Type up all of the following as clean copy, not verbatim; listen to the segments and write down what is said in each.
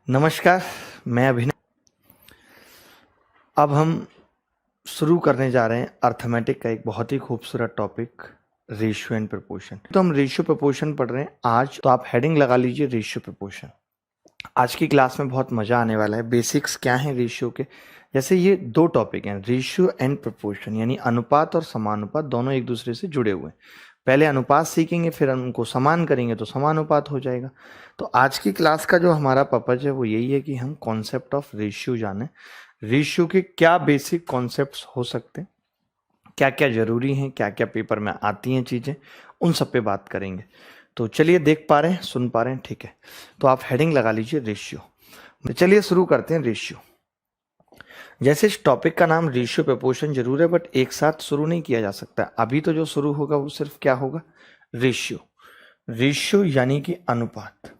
नमस्कार, मैं अभिनव। अब हम शुरू करने जा रहे हैं अर्थमेटिक का एक बहुत ही खूबसूरत टॉपिक, रेशियो एंड प्रपोर्शन। तो हम रेशियो प्रपोर्शन पढ़ रहे हैं आज, तो आप हेडिंग लगा लीजिए रेशियो प्रपोर्शन। आज की क्लास में बहुत मजा आने वाला है। बेसिक्स क्या है रेशियो के, जैसे ये दो टॉपिक हैं, रेशियो एंड प्रपोर्शन, यानी अनुपात और समानुपात, दोनों एक दूसरे से जुड़े हुए हैं। पहले अनुपात सीखेंगे, फिर उनको समान करेंगे तो समानुपात हो जाएगा। तो आज की क्लास का जो हमारा पर्पज है वो यही है कि हम कॉन्सेप्ट ऑफ रेशियो जाने, रेशियो के क्या बेसिक कॉन्सेप्ट्स हो सकते हैं, क्या क्या जरूरी हैं, क्या क्या पेपर में आती हैं चीजें, उन सब पे बात करेंगे। तो चलिए, देख पा रहे हैं, सुन पा रहे हैं, ठीक है। तो आप हेडिंग लगा लीजिए रेशियो। चलिए शुरू करते हैं रेशियो। जैसे इस टॉपिक का नाम रेशियो प्रपोर्शन जरूर है, बट एक साथ शुरू नहीं किया जा सकता। अभी तो जो शुरू होगा वो सिर्फ क्या होगा, रेशियो। रेशियो यानी कि अनुपात।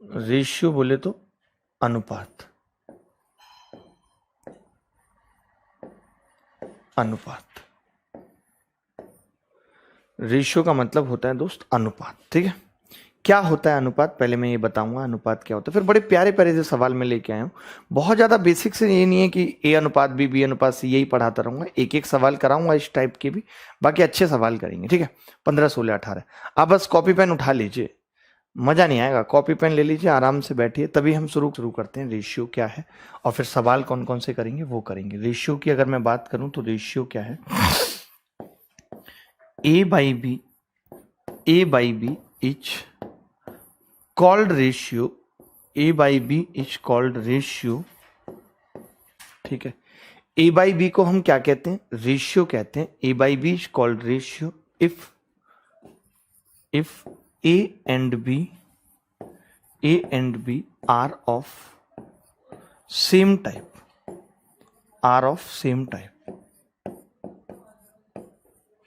रेशियो बोले तो अनुपात, अनुपात। रेशियो का मतलब होता है दोस्त अनुपात, ठीक है। क्या होता है अनुपात, पहले मैं ये बताऊंगा अनुपात क्या होता है, फिर बड़े प्यारे प्यारे से सवाल में लेके आया हूँ। बहुत ज़्यादा बेसिक से ये नहीं है कि ए अनुपात बी अनुपात सी, यही पढ़ाता रहूंगा। एक एक सवाल कराऊंगा इस टाइप के भी, बाकी अच्छे सवाल करेंगे, ठीक है। 15, 16, 18। आप बस कॉपी पेन उठा लीजिए, मज़ा नहीं आएगा। कॉपी पेन ले लीजिए, आराम से बैठिए, तभी हम शुरू करते हैं। रेशियो क्या है और फिर सवाल कौन कौन से करेंगे वो करेंगे। रेशियो की अगर मैं बात करूं तो रेशियो क्या है, A by B is called ratio. A by B is called ratio, ठीक है। ए बाई बी को हम क्या कहते हैं, रेशियो कहते हैं। A by B is called ratio if A and B are of same type,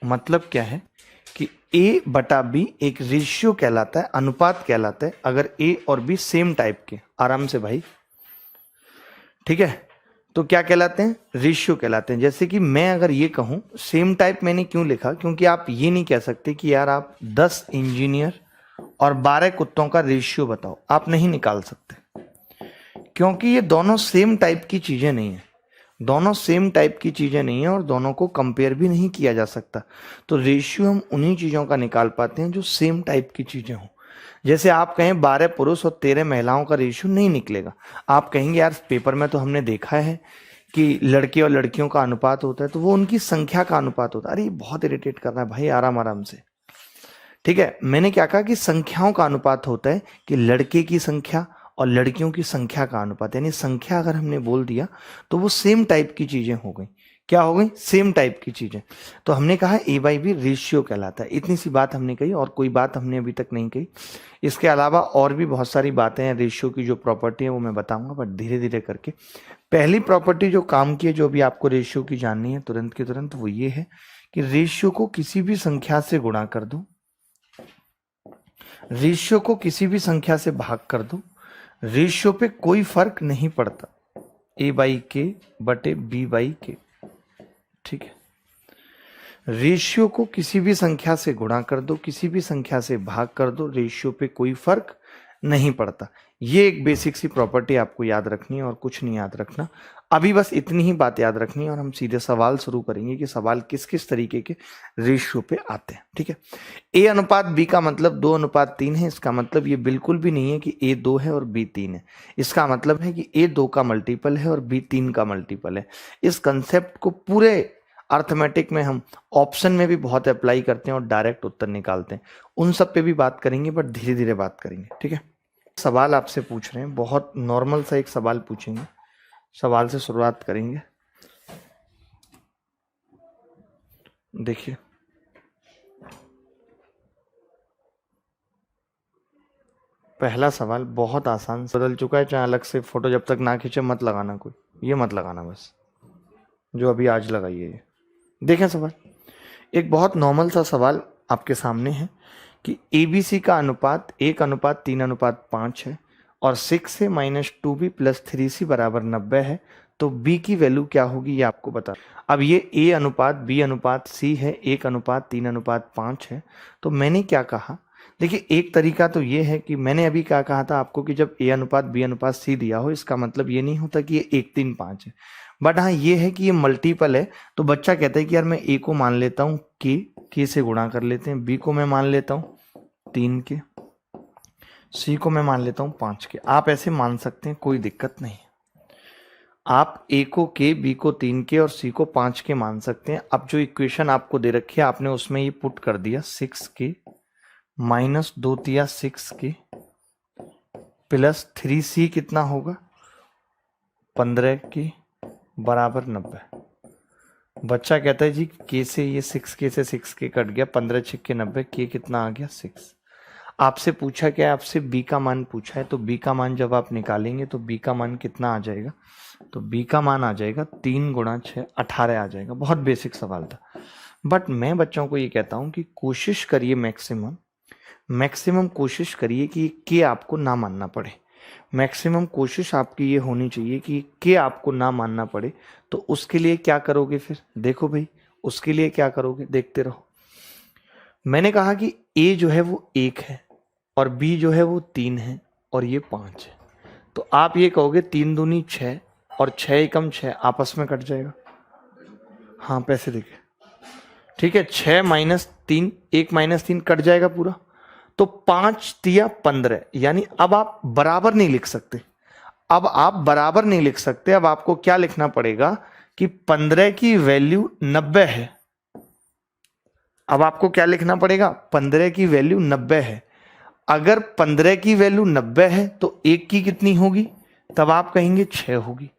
मतलब क्या है कि ए बटा बी एक रेशियो कहलाता है, अनुपात कहलाता है, अगर ए और बी सेम टाइप के। आराम से भाई, ठीक है। तो क्या कहलाते हैं, रेशियो कहलाते हैं। जैसे कि मैं अगर ये कहूं सेम टाइप, मैंने क्यों लिखा, क्योंकि आप ये नहीं कह सकते कि यार आप 10 इंजीनियर और 12 कुत्तों का रेशियो बताओ, आप नहीं निकाल सकते, क्योंकि ये दोनों सेम टाइप की चीजें नहीं है। दोनों सेम टाइप की चीजें नहीं है और दोनों को कंपेयर भी नहीं किया जा सकता। तो रेशियो हम उन्हीं चीजों का निकाल पाते हैं जो सेम टाइप की चीजें हों। जैसे आप कहें 12 पुरुष और 13 महिलाओं का रेशियो नहीं निकलेगा। आप कहेंगे यार पेपर में तो हमने देखा है कि लड़के और लड़कियों का अनुपात होता है, तो वो उनकी संख्या का अनुपात होता है। अरे बहुत इरिटेट कर रहा है भाई, आराम आराम से, ठीक है। मैंने क्या कहा कि संख्याओं का अनुपात होता है, कि लड़के की संख्या और लड़कियों की संख्या का अनुपात, यानी संख्या अगर हमने बोल दिया तो वो सेम टाइप की चीजें हो गई। क्या हो गई, सेम टाइप की चीजें। तो हमने कहा ए बाई बी रेशियो कहलाता है। इतनी सी बात हमने कही, और कोई बात हमने अभी तक नहीं कही। इसके अलावा और भी बहुत सारी बातें हैं रेशियो की, जो प्रॉपर्टी है वो मैं बताऊंगा, बट धीरे धीरे करके। पहली प्रॉपर्टी जो काम की है, जो भी आपको रेशियो की जाननी है तुरंत की तुरंत, वो ये है कि रेशियो को किसी भी संख्या से गुणा कर दो, रेशियो को किसी भी संख्या से भाग कर दो, रेशियो पे कोई फर्क नहीं पड़ता, ए बाई के बटे बी बाई के, ठीक है। रेशियो को किसी भी संख्या से गुणा कर दो, किसी भी संख्या से भाग कर दो, रेशियो पे कोई फर्क नहीं पड़ता। ये एक बेसिक सी प्रॉपर्टी आपको याद रखनी है और कुछ नहीं याद रखना। अभी बस इतनी ही बात याद रखनी है और हम सीधे सवाल शुरू करेंगे कि सवाल किस किस तरीके के रेशियो पे आते हैं, ठीक है। ए अनुपात बी का मतलब 2:3 है। इसका मतलब ये बिल्कुल भी नहीं है कि ए 2 है और बी 3 है। इसका मतलब है कि ए 2 का मल्टीपल है और बी 3 का मल्टीपल है। इस कंसेप्ट को पूरे अर्थमेटिक में हम ऑप्शन में भी बहुत अप्लाई करते हैं और डायरेक्ट उत्तर निकालते हैं। उन सब पे भी बात करेंगे, बट धीरे धीरे बात करेंगे, ठीक है। सवाल आपसे पूछ रहे हैं, बहुत नॉर्मल सा एक सवाल पूछेंगे। सवाल से शुरुआत करेंगे। देखिए, पहला सवाल बहुत आसान, बदल चुका है, चाहे अलग से फोटो जब तक ना खींचे मत लगाना, कोई ये मत लगाना, बस जो अभी आज लगाइए ये। देखें सवाल, एक बहुत नॉर्मल सा सवाल आपके सामने है कि ABC का अनुपात 1:3:5 है और 6A-2B + 3C = 90 है, तो B की वैल्यू क्या होगी ये आपको बता। अब ये A अनुपात B अनुपात C है, 1:3:5 है। तो मैंने क्या कहा देखिए एक तरीका तो ये है कि मैंने अभी क्या कहा था आपको कि जब ए अनुपात बी अनुपात सी दिया हो, इसका मतलब ये नहीं होता कि ये 1 3 5 है, बट हाँ ये है कि ये मल्टीपल है। तो बच्चा कहता है कि यार मैं ए को मान लेता हूँ के से गुणा कर लेते हैं, बी को मैं मान लेता हूँ 3 के, सी को मैं मान लेता हूँ 5 के। आप ऐसे मान सकते हैं, कोई दिक्कत नहीं। आप ए को के, बी को 3 के और सी को 5 के मान सकते हैं। अब जो इक्वेशन आपको दे रखी है आपने उसमें ये पुट कर दिया, 6 के माइनस 2 तिया 6 के प्लस 3c कितना होगा 15 के बराबर 90। बच्चा कहता है जी के से ये 6 के से 6 के कट गया, 15 6 90, के कितना आ गया 6। आपसे पूछा क्या है, आपसे बी का मान पूछा है, तो बी का मान जब आप निकालेंगे तो बी का मान कितना आ जाएगा, तो बी का मान आ जाएगा 3 गुणा 6 18 आ जाएगा। बहुत बेसिक सवाल था, बट मैं बच्चों को ये कहता हूँ कि कोशिश करिए, मैक्सिमम कोशिश करिए कि के आपको ना मानना पड़े। मैक्सिमम कोशिश आपकी ये होनी चाहिए कि के आपको ना मानना पड़े। तो उसके लिए क्या करोगे फिर, देखो भाई उसके लिए क्या करोगे, देखते रहो। मैंने कहा कि ए जो है वो 1 है और बी जो है वो 3 है और ये 5 है, तो आप ये कहोगे 3 दूनी 6 और 6 एकम 6 आपस में कट जाएगा। हाँ पैसे देखे, ठीक है, 6 माइनस 3, 1 माइनस 3 कट जाएगा पूरा, तो 5 तिया 15। यानी अब आप बराबर नहीं लिख सकते, अब आप बराबर नहीं लिख सकते। अब आपको क्या लिखना पड़ेगा कि 15 की वैल्यू 90 है। अब आपको क्या लिखना पड़ेगा, 15 की वैल्यू 90 है। अगर 15 की वैल्यू 90 है तो 1 की कितनी होगी, तब आप कहेंगे 6 होगी।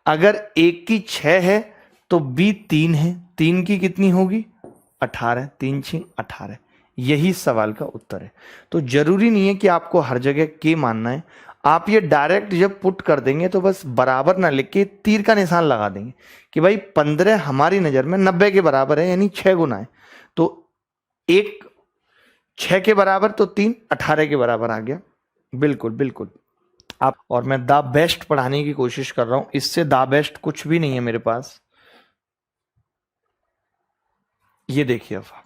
अगर 1 की 6 है तो बी 3 है, 3 की कितनी होगी 18, 3 6 18। यही सवाल का उत्तर है। तो जरूरी नहीं है कि आपको हर जगह के मानना है। आप ये डायरेक्ट जब पुट कर देंगे तो बस बराबर ना लिख के तीर का निशान लगा देंगे कि भाई 15 हमारी नजर में 90 के बराबर है, यानी 6 गुना है। तो 1 6 के बराबर तो 3 18 के बराबर आ गया। बिल्कुल बिल्कुल आप, और मैं द बेस्ट पढ़ाने की कोशिश कर रहा हूं, इससे द बेस्ट कुछ भी नहीं है मेरे पास। ये देखिए अब आप,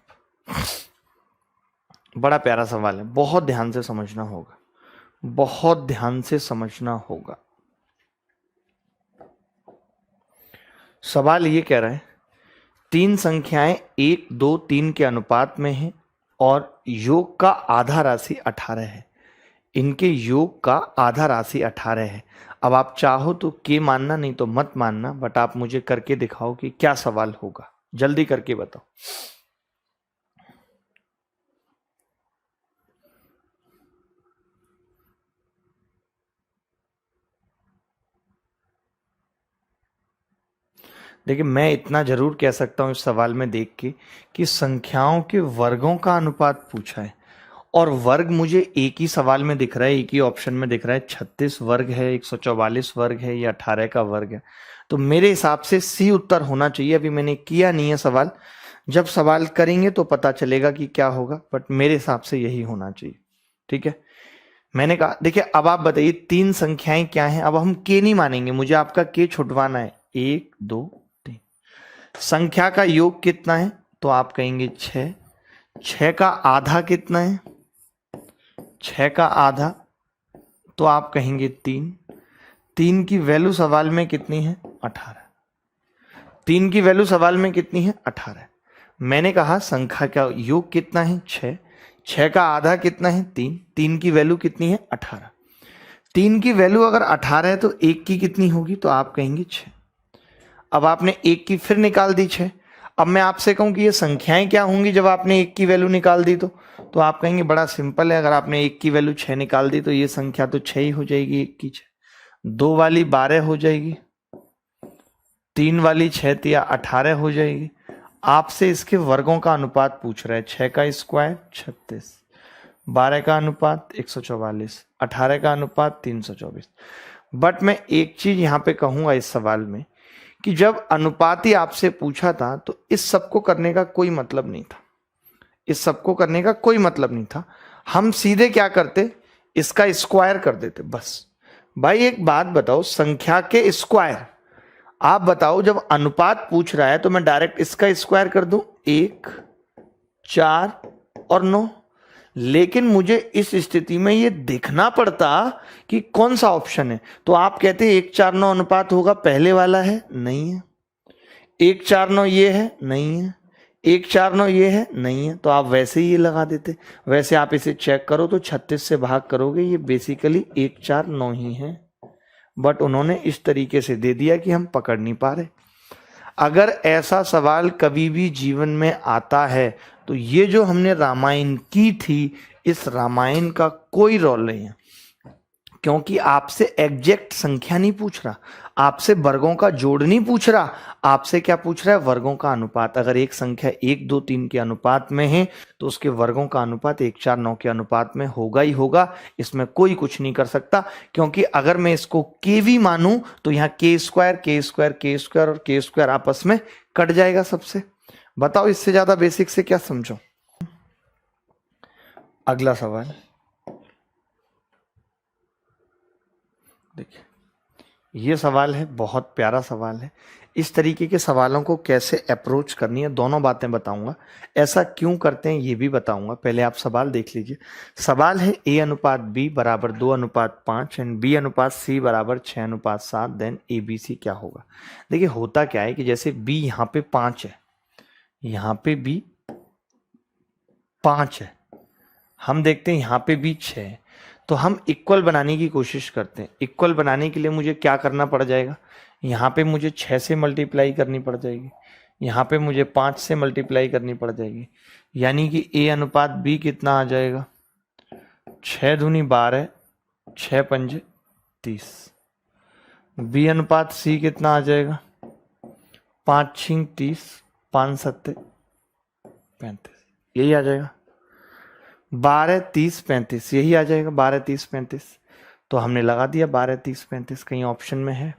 बड़ा प्यारा सवाल है, बहुत ध्यान से समझना होगा, बहुत ध्यान से समझना होगा। सवाल ये कह रहा है 3 संख्याएं 1 2 3 के अनुपात में हैं और योग का आधा राशि 18 है। इनके योग का आधा राशि 18 है। अब आप चाहो तो के मानना, नहीं तो मत मानना, बट आप मुझे करके दिखाओ कि क्या सवाल होगा, जल्दी करके बताओ। देखिए मैं इतना जरूर कह सकता हूं इस सवाल में देख के कि संख्याओं के वर्गों का अनुपात पूछा है, और वर्ग मुझे एक ही सवाल में दिख रहा है, एक ही ऑप्शन में दिख रहा है। 36 वर्ग है, 144 वर्ग है, या 18 का वर्ग है। तो मेरे हिसाब से सी उत्तर होना चाहिए। अभी मैंने किया नहीं है सवाल, जब सवाल करेंगे तो पता चलेगा कि क्या होगा, बट मेरे हिसाब से यही होना चाहिए। ठीक है, मैंने कहा देखिए अब आप बताइए 3 संख्याएं क्या हैं। अब हम के नहीं मानेंगे, मुझे आपका के छुटवाना है। 1 2 3 संख्या का योग कितना है, तो आप कहेंगे 6। 6 का आधा कितना है, 6 का आधा तो आप कहेंगे 3। 3 की वैल्यू सवाल में कितनी है 18। 3 की वैल्यू सवाल में कितनी है 18। मैंने कहा संख्या का योग कितना है 6, 6 का आधा कितना है 3, 3 की वैल्यू कितनी है 18। 3 की वैल्यू अगर 18 है तो 1 की कितनी होगी, तो आप कहेंगे 6। अब आपने 1 की फिर निकाल दी 6। अब मैं आपसे कहूं कि ये संख्याएं क्या होंगी जब आपने 1 की वैल्यू निकाल दी, तो आप कहेंगे बड़ा सिंपल है, अगर आपने 1 की वैल्यू 6 निकाल दी तो ये संख्या तो 6 ही हो जाएगी। 1 की 6, 2 वाली 12 हो जाएगी, 3 वाली 6 तिया 18 हो जाएगी। आपसे इसके वर्गों का अनुपात पूछ रहा है। 6 का स्क्वायर 36, 12 का अनुपात 144, 18 का अनुपात 324। बट मैं एक चीज यहां पे कहूंगा इस सवाल में कि जब अनुपात ही आपसे पूछा था तो इस सबको करने का कोई मतलब नहीं था, इस सबको करने का कोई मतलब नहीं था। हम सीधे क्या करते, इसका स्क्वायर कर देते बस। भाई एक बात बताओ, संख्या के स्क्वायर, आप बताओ जब अनुपात पूछ रहा है तो मैं डायरेक्ट इसका स्क्वायर कर दूं, 1 4 और 9। लेकिन मुझे इस स्थिति में ये देखना पड़ता कि कौन सा ऑप्शन है। तो आप कहते हैं 1:4:9 अनुपात होगा, पहले वाला है, नहीं है। 1:4:9 ये है, नहीं है। 1:4:9 ये है, नहीं है। तो आप वैसे ही ये लगा देते। वैसे आप इसे चेक करो तो 36 से भाग करोगे, ये बेसिकली 1:4:9 ही है, बट उन्होंने इस तरीके से दे दिया कि हम पकड़ नहीं पा रहे। अगर ऐसा सवाल कभी भी जीवन में आता है तो ये जो हमने रामायण की थी, इस रामायण का कोई रोल नहीं है, क्योंकि आपसे एग्जैक्ट संख्या नहीं पूछ रहा, आपसे वर्गों का जोड़ नहीं पूछ रहा, आपसे क्या पूछ रहा है, वर्गों का अनुपात। अगर एक संख्या 1, 2, 3 के अनुपात में है तो उसके वर्गों का अनुपात 1:4:9 के अनुपात में होगा ही होगा, इसमें कोई कुछ नहीं कर सकता। क्योंकि अगर मैं इसको केवी मानूं तो यहाँ k² और k² आपस में कट जाएगा सबसे। बताओ इससे ज्यादा बेसिक से क्या समझो। अगला सवाल देखिए, ये सवाल है, बहुत प्यारा सवाल है। इस तरीके के सवालों को कैसे अप्रोच करनी है, दोनों बातें बताऊंगा। ऐसा क्यों करते हैं ये भी बताऊंगा। पहले आप सवाल देख लीजिए। सवाल है A/B बराबर 2:5 एंड B/C बराबर 6:7, देन ABC क्या होगा। देखिए होता क्या है कि जैसे B यहाँ पे 5 है, यहाँ पे B 5 है, हम देखते हैं यहाँ पे B 6 है, तो हम इक्वल बनाने की कोशिश करते हैं। इक्वल बनाने के लिए मुझे क्या करना पड़ जाएगा, यहाँ पे मुझे 6 से मल्टीप्लाई करनी पड़ जाएगी, यहाँ पे मुझे 5 से मल्टीप्लाई करनी पड़ जाएगी, यानी कि A/B कितना आ जाएगा, 6 दूनी 12, 6 पंजे 30। B/C कितना आ जाएगा, 5 6 30, 5 7 35, यही आ जाएगा। 12 30 35, यही आ जाएगा 12 30 35। तो हमने लगा दिया 12 30 35, कहीं ऑप्शन में है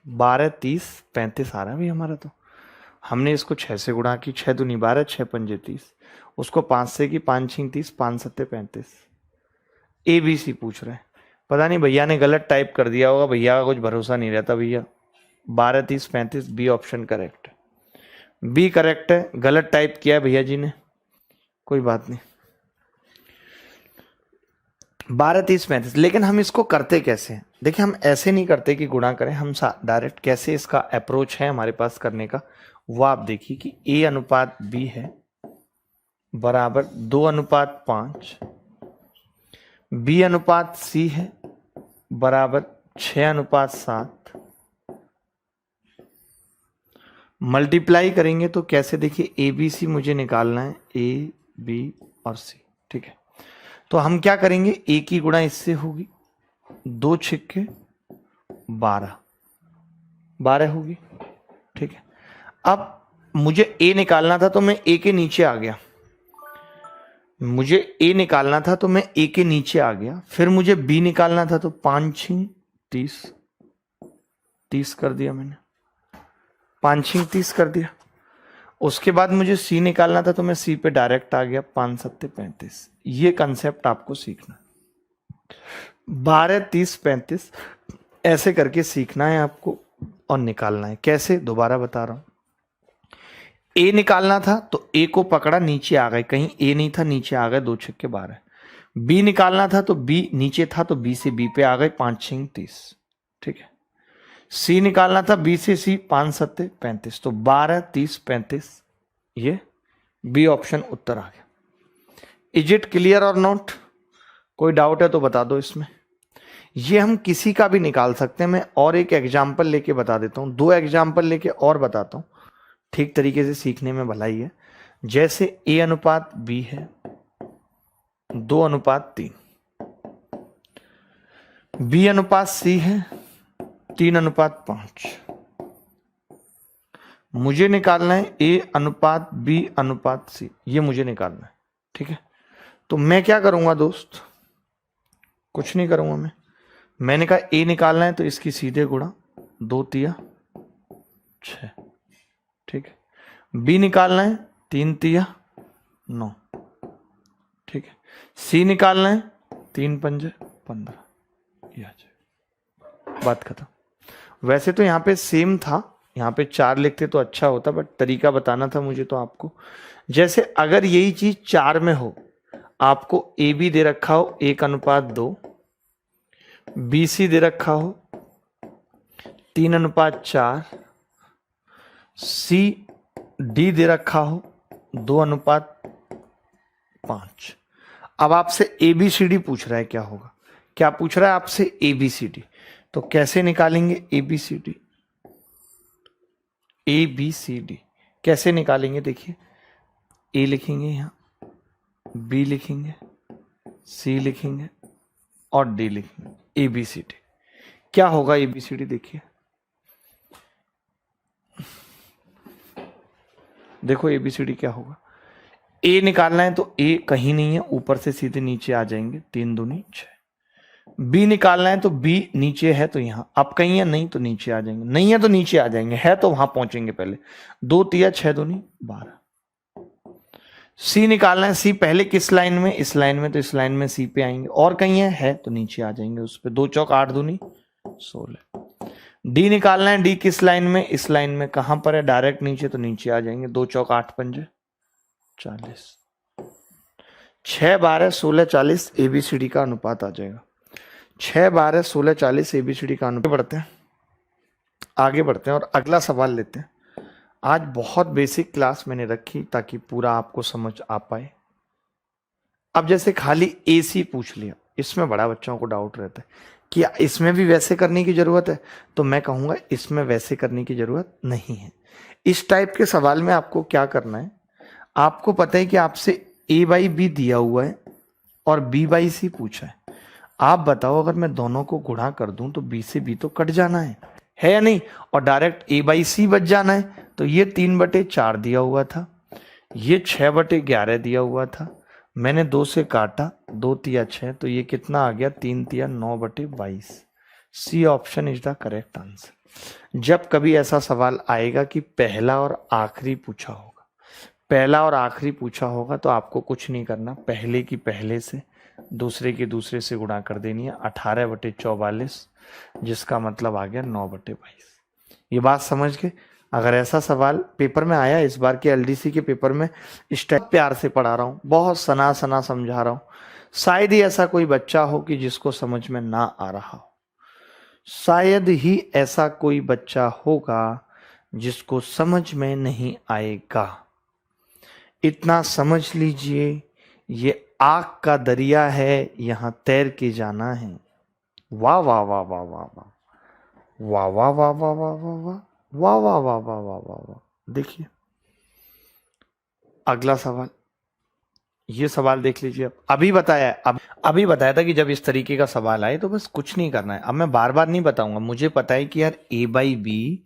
12 30 35 आ रहा है भाई हमारा। तो हमने इसको 6 से गुणा की, 6 दूनी 12, 6 पंजे 30, उसको 5 से की, 5 6 30, 5 7 35। ABC पूछ रहे हैं, पता नहीं भैया ने गलत टाइप कर दिया होगा, भैया का कुछ भरोसा नहीं रहता भैया। 12 30 35 बी ऑप्शन करेक्ट है, बी करेक्ट है। गलत टाइप किया है भैया जी ने, कोई बात नहीं। 12 30 35, लेकिन हम इसको करते कैसे हैं। देखिए हम ऐसे नहीं करते कि गुणा करें, हम डायरेक्ट कैसे इसका अप्रोच है हमारे पास करने का, वो आप देखिए कि A/B है बराबर 2:5, B/C है बराबर 6:7। मल्टीप्लाई करेंगे तो कैसे, देखिए ABC मुझे निकालना है, A B और C, ठीक है। तो हम क्या करेंगे, A की गुणा इससे होगी, 2 6 12 होगी, ठीक है। अब मुझे A निकालना था तो मैं A के नीचे आ गया, मुझे A निकालना था तो मैं A के नीचे आ गया। फिर मुझे B निकालना था तो 5 6 30 कर दिया मैंने, 5 6 30 कर दिया। उसके बाद मुझे C निकालना था तो मैं C पे डायरेक्ट आ गया, 5 7 35। ये कंसेप्ट आपको सीखना, 12 30 35 ऐसे करके सीखना है आपको और निकालना है। कैसे, दोबारा बता रहा हूं। A निकालना था तो A को पकड़ा, नीचे आ गए, कहीं A नहीं था, नीचे आ गए, 2 6 12। B निकालना था तो B नीचे था तो B से B पे आ गए, 5 6 30, ठीक है। C निकालना था B से C, 5 7 35। तो 12 30 35, ये B ऑप्शन उत्तर आ गया। इज इट क्लियर और नॉट, कोई डाउट है तो बता दो इसमें। ये हम किसी का भी निकाल सकते हैं। मैं और एक एग्जाम्पल लेके बता देता हूं, 2 एग्जाम्पल लेके और बताता हूं, ठीक तरीके से सीखने में भलाई है। जैसे A/B है 2:3, B/C है 3:5। मुझे निकालना है A/B/C, ये मुझे निकालना है, ठीक है। तो मैं क्या करूंगा दोस्त, कुछ नहीं करूंगा मैंने कहा A निकालना है तो इसकी सीधे गुणा, 2 3 6, ठीक है। B निकालना है 3 3 9, ठीक है। C निकालना है 3 5 15, ये आ जाए, बात खत्म। वैसे तो यहाँ पे सेम था, यहाँ पे 4 लिखते तो अच्छा होता, बट तरीका बताना था मुझे तो आपको। जैसे अगर यही चीज 4 में हो, आपको ए बी दे रखा हो 1:2, बी सी दे रखा हो 3:4, सी डी दे रखा हो 2:5। अब आपसे ए बी सी डी पूछ रहा है, क्या होगा? क्या पूछ रहा है आपसे? A B C D. तो कैसे निकालेंगे A B C D? A B C D कैसे निकालेंगे? देखिए, ए लिखेंगे, यहां बी लिखेंगे, सी लिखेंगे और डी लिखेंगे। ए बी सी डी क्या होगा? ए बी सी डी देखिए, देखो ए बी सी डी क्या होगा। ए निकालना है तो ए कहीं नहीं है, ऊपर से सीधे नीचे आ जाएंगे, 3 दूनी 6। बी निकालना है तो बी नीचे है तो यहां, अब कहीं है नहीं तो नीचे आ जाएंगे, नहीं है तो नीचे आ जाएंगे, है तो वहां पहुंचेंगे पहले। 2 तिया 6 दूनी 12। सी निकालना है, सी पहले किस लाइन में? इस लाइन में, तो इस लाइन में सी पे आएंगे, और कहीं है तो नीचे आ जाएंगे उस पे। 2 चौक 8 दूनी 16। डी निकालना है, डी किस लाइन में? इस लाइन में। कहां पर है? डायरेक्ट नीचे, तो नीचे आ जाएंगे। 2 चौक 8 पंजे 40। 6 12 16 40 एबीसीडी का अनुपात आ जाएगा। 6 12 16 40 एबीसीडी का अनुपात। आगे बढ़ते हैं और अगला सवाल लेते हैं। आज बहुत बेसिक क्लास मैंने रखी ताकि पूरा आपको समझ आ पाए। अब जैसे खाली एसी पूछ लिया, इसमें बड़ा बच्चों को डाउट रहता है कि इसमें भी वैसे करने की जरूरत है, तो मैं कहूंगा इसमें वैसे करने की जरूरत नहीं है। इस टाइप के सवाल में आपको क्या करना है, आपको पता है कि आपसे ए बाई बी दिया हुआ है और बी बाई सी पूछा है। आप बताओ, अगर मैं दोनों को गुणा कर दूं तो बी से बी तो कट जाना है या नहीं, और डायरेक्ट ए बाई सी बच जाना है। तो ये 3/4 दिया हुआ था, ये 6/11 दिया हुआ था, मैंने 2 से काटा, 2 तिया 6, तो ये कितना आ गया? 3 तिया 9/22। C option is the correct answer. जब कभी ऐसा सवाल आएगा कि पहला और आखिरी पूछा होगा, पहला और आखिरी पूछा होगा, तो आपको कुछ नहीं करना, पहले की पहले से, दूसरे की दूसरे से गुणा कर देनी है। 18/44, जिसका मतलब आ गया 9/22। ये बात समझ के, अगर ऐसा सवाल पेपर में आया, इस बार के एलडीसी के पेपर में, इस टाइप प्यार से पढ़ा रहा हूँ, बहुत सना सना समझा रहा हूँ, शायद ही ऐसा कोई बच्चा हो कि जिसको समझ में ना आ रहा हो, शायद ही ऐसा कोई बच्चा होगा जिसको समझ में नहीं आएगा। इतना समझ लीजिए, ये आग का दरिया है, यहां तैर के जाना है। वाह वाह वाह वाह वाह वाह वाह वाह वाह वाह वाह वाह वाह वाह वाह वाह वाह वाह वाह। देखिए अगला सवाल, ये सवाल देख लीजिए। अभी बताया, अभी बताया था कि जब इस तरीके का सवाल आए तो बस कुछ नहीं करना है। अब मैं बार बार नहीं बताऊंगा, मुझे पता है कि यार ए बाई बी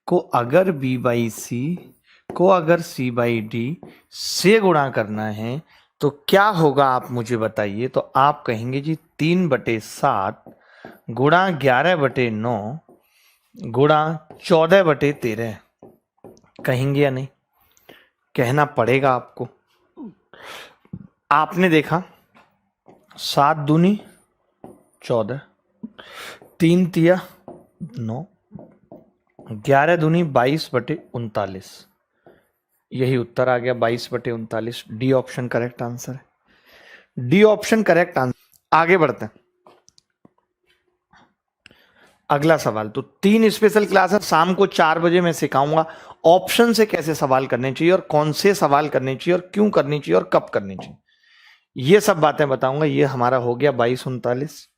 को अगर बी बाई सी को अगर सी बाई डी से गुणा करना है तो क्या होगा, आप मुझे बताइए। तो आप कहेंगे जी 3/7 गुणा 11/9 गुणा 14/13, कहेंगे या नहीं? कहना पड़ेगा आपको। आपने देखा 7 दूनी 14, 3 तिया 9, 11 दूनी 22/39, यही उत्तर आ गया 22/39। डी ऑप्शन करेक्ट आंसर है। D option correct answer. आगे बढ़ते हैं, अगला सवाल। तो 3 स्पेशल क्लास है, शाम को 4 बजे मैं सिखाऊंगा ऑप्शन से कैसे सवाल करने चाहिए और कौन से सवाल करने चाहिए और क्यों करनी चाहिए और कब करनी चाहिए, ये सब बातें बताऊंगा। ये हमारा हो गया 2239।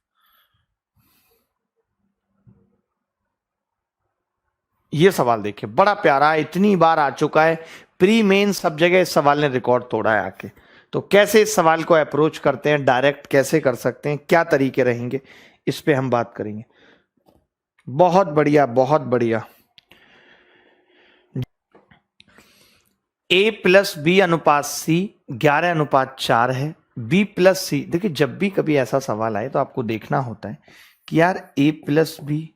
ये सवाल देखिए, बड़ा प्यारा, इतनी बार आ चुका है, प्री मेन सब जगह इस सवाल ने रिकॉर्ड तोड़ा है आके। तो कैसे इस सवाल को अप्रोच करते हैं, डायरेक्ट कैसे कर सकते हैं, क्या तरीके रहेंगे, इस पे हम बात करेंगे। बहुत बढ़िया, बहुत बढ़िया। A + B अनुपात C 11:4 है। B + C, देखिए जब भी कभी ऐसा सवाल आए तो आपको देखना होता है कि यार A + B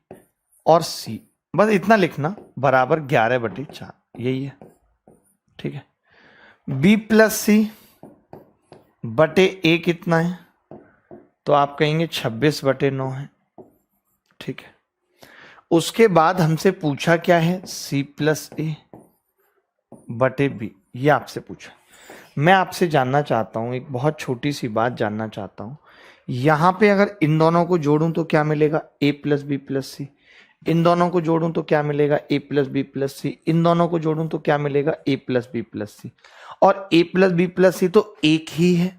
और C, बस इतना लिखना, बराबर 11/4, यही है, ठीक है। B + C बटे A कितना है, तो आप कहेंगे 26/9 है, ठीक है। उसके बाद हमसे पूछा क्या है, C + A बटे B, ये आपसे पूछा। मैं आपसे जानना चाहता हूं, एक बहुत छोटी सी बात जानना चाहता हूं। यहां पे अगर इन दोनों को जोड़ूं तो क्या मिलेगा? a प्लस बी प्लस सी। इन दोनों को जोड़ूं तो क्या मिलेगा? a प्लस बी प्लस सी। इन दोनों को जोड़ूं तो क्या मिलेगा? a प्लस बी प्लस सी। और a प्लस बी प्लस सी तो एक ही है,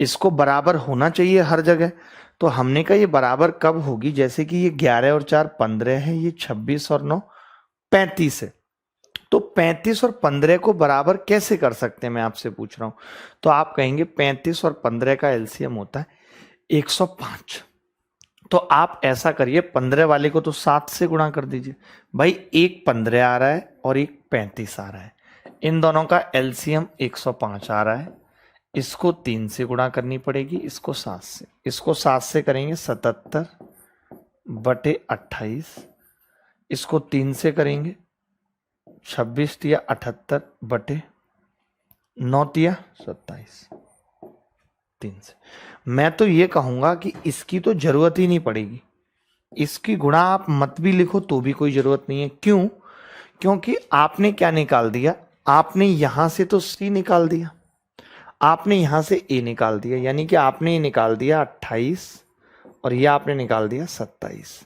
इसको बराबर होना चाहिए हर जगह। तो हमने कहा ये बराबर कब होगी? जैसे कि ये 11 और 4 15 है, ये 26 और 9 35 है। तो 35 और 15 को बराबर कैसे कर सकते हैं, मैं आपसे पूछ रहा हूं। तो आप कहेंगे 35 और 15 का एलसीएम होता है 105। तो आप ऐसा करिए, 15 वाले को तो 7 से गुणा कर दीजिए। भाई एक 15 आ रहा है और एक 35 आ रहा है, इन दोनों का एलसीएम 105 आ रहा है। इसको 3 से गुणा करनी पड़ेगी, इसको 7 से। इसको 7 से करेंगे 77 बटे 28। इसको 3 से करेंगे 26 तिया 78 बटे 9 तिया 27। 3 से। मैं तो ये कहूंगा कि इसकी तो जरूरत ही नहीं पड़ेगी, इसकी गुणा आप मत भी लिखो तो भी कोई जरूरत नहीं है। क्यों? क्योंकि आपने क्या निकाल दिया? आपने यहां से तो सी निकाल दिया, आपने यहां से ए निकाल दिया, यानी कि आपने ये निकाल दिया 28 और ये आपने निकाल दिया 27।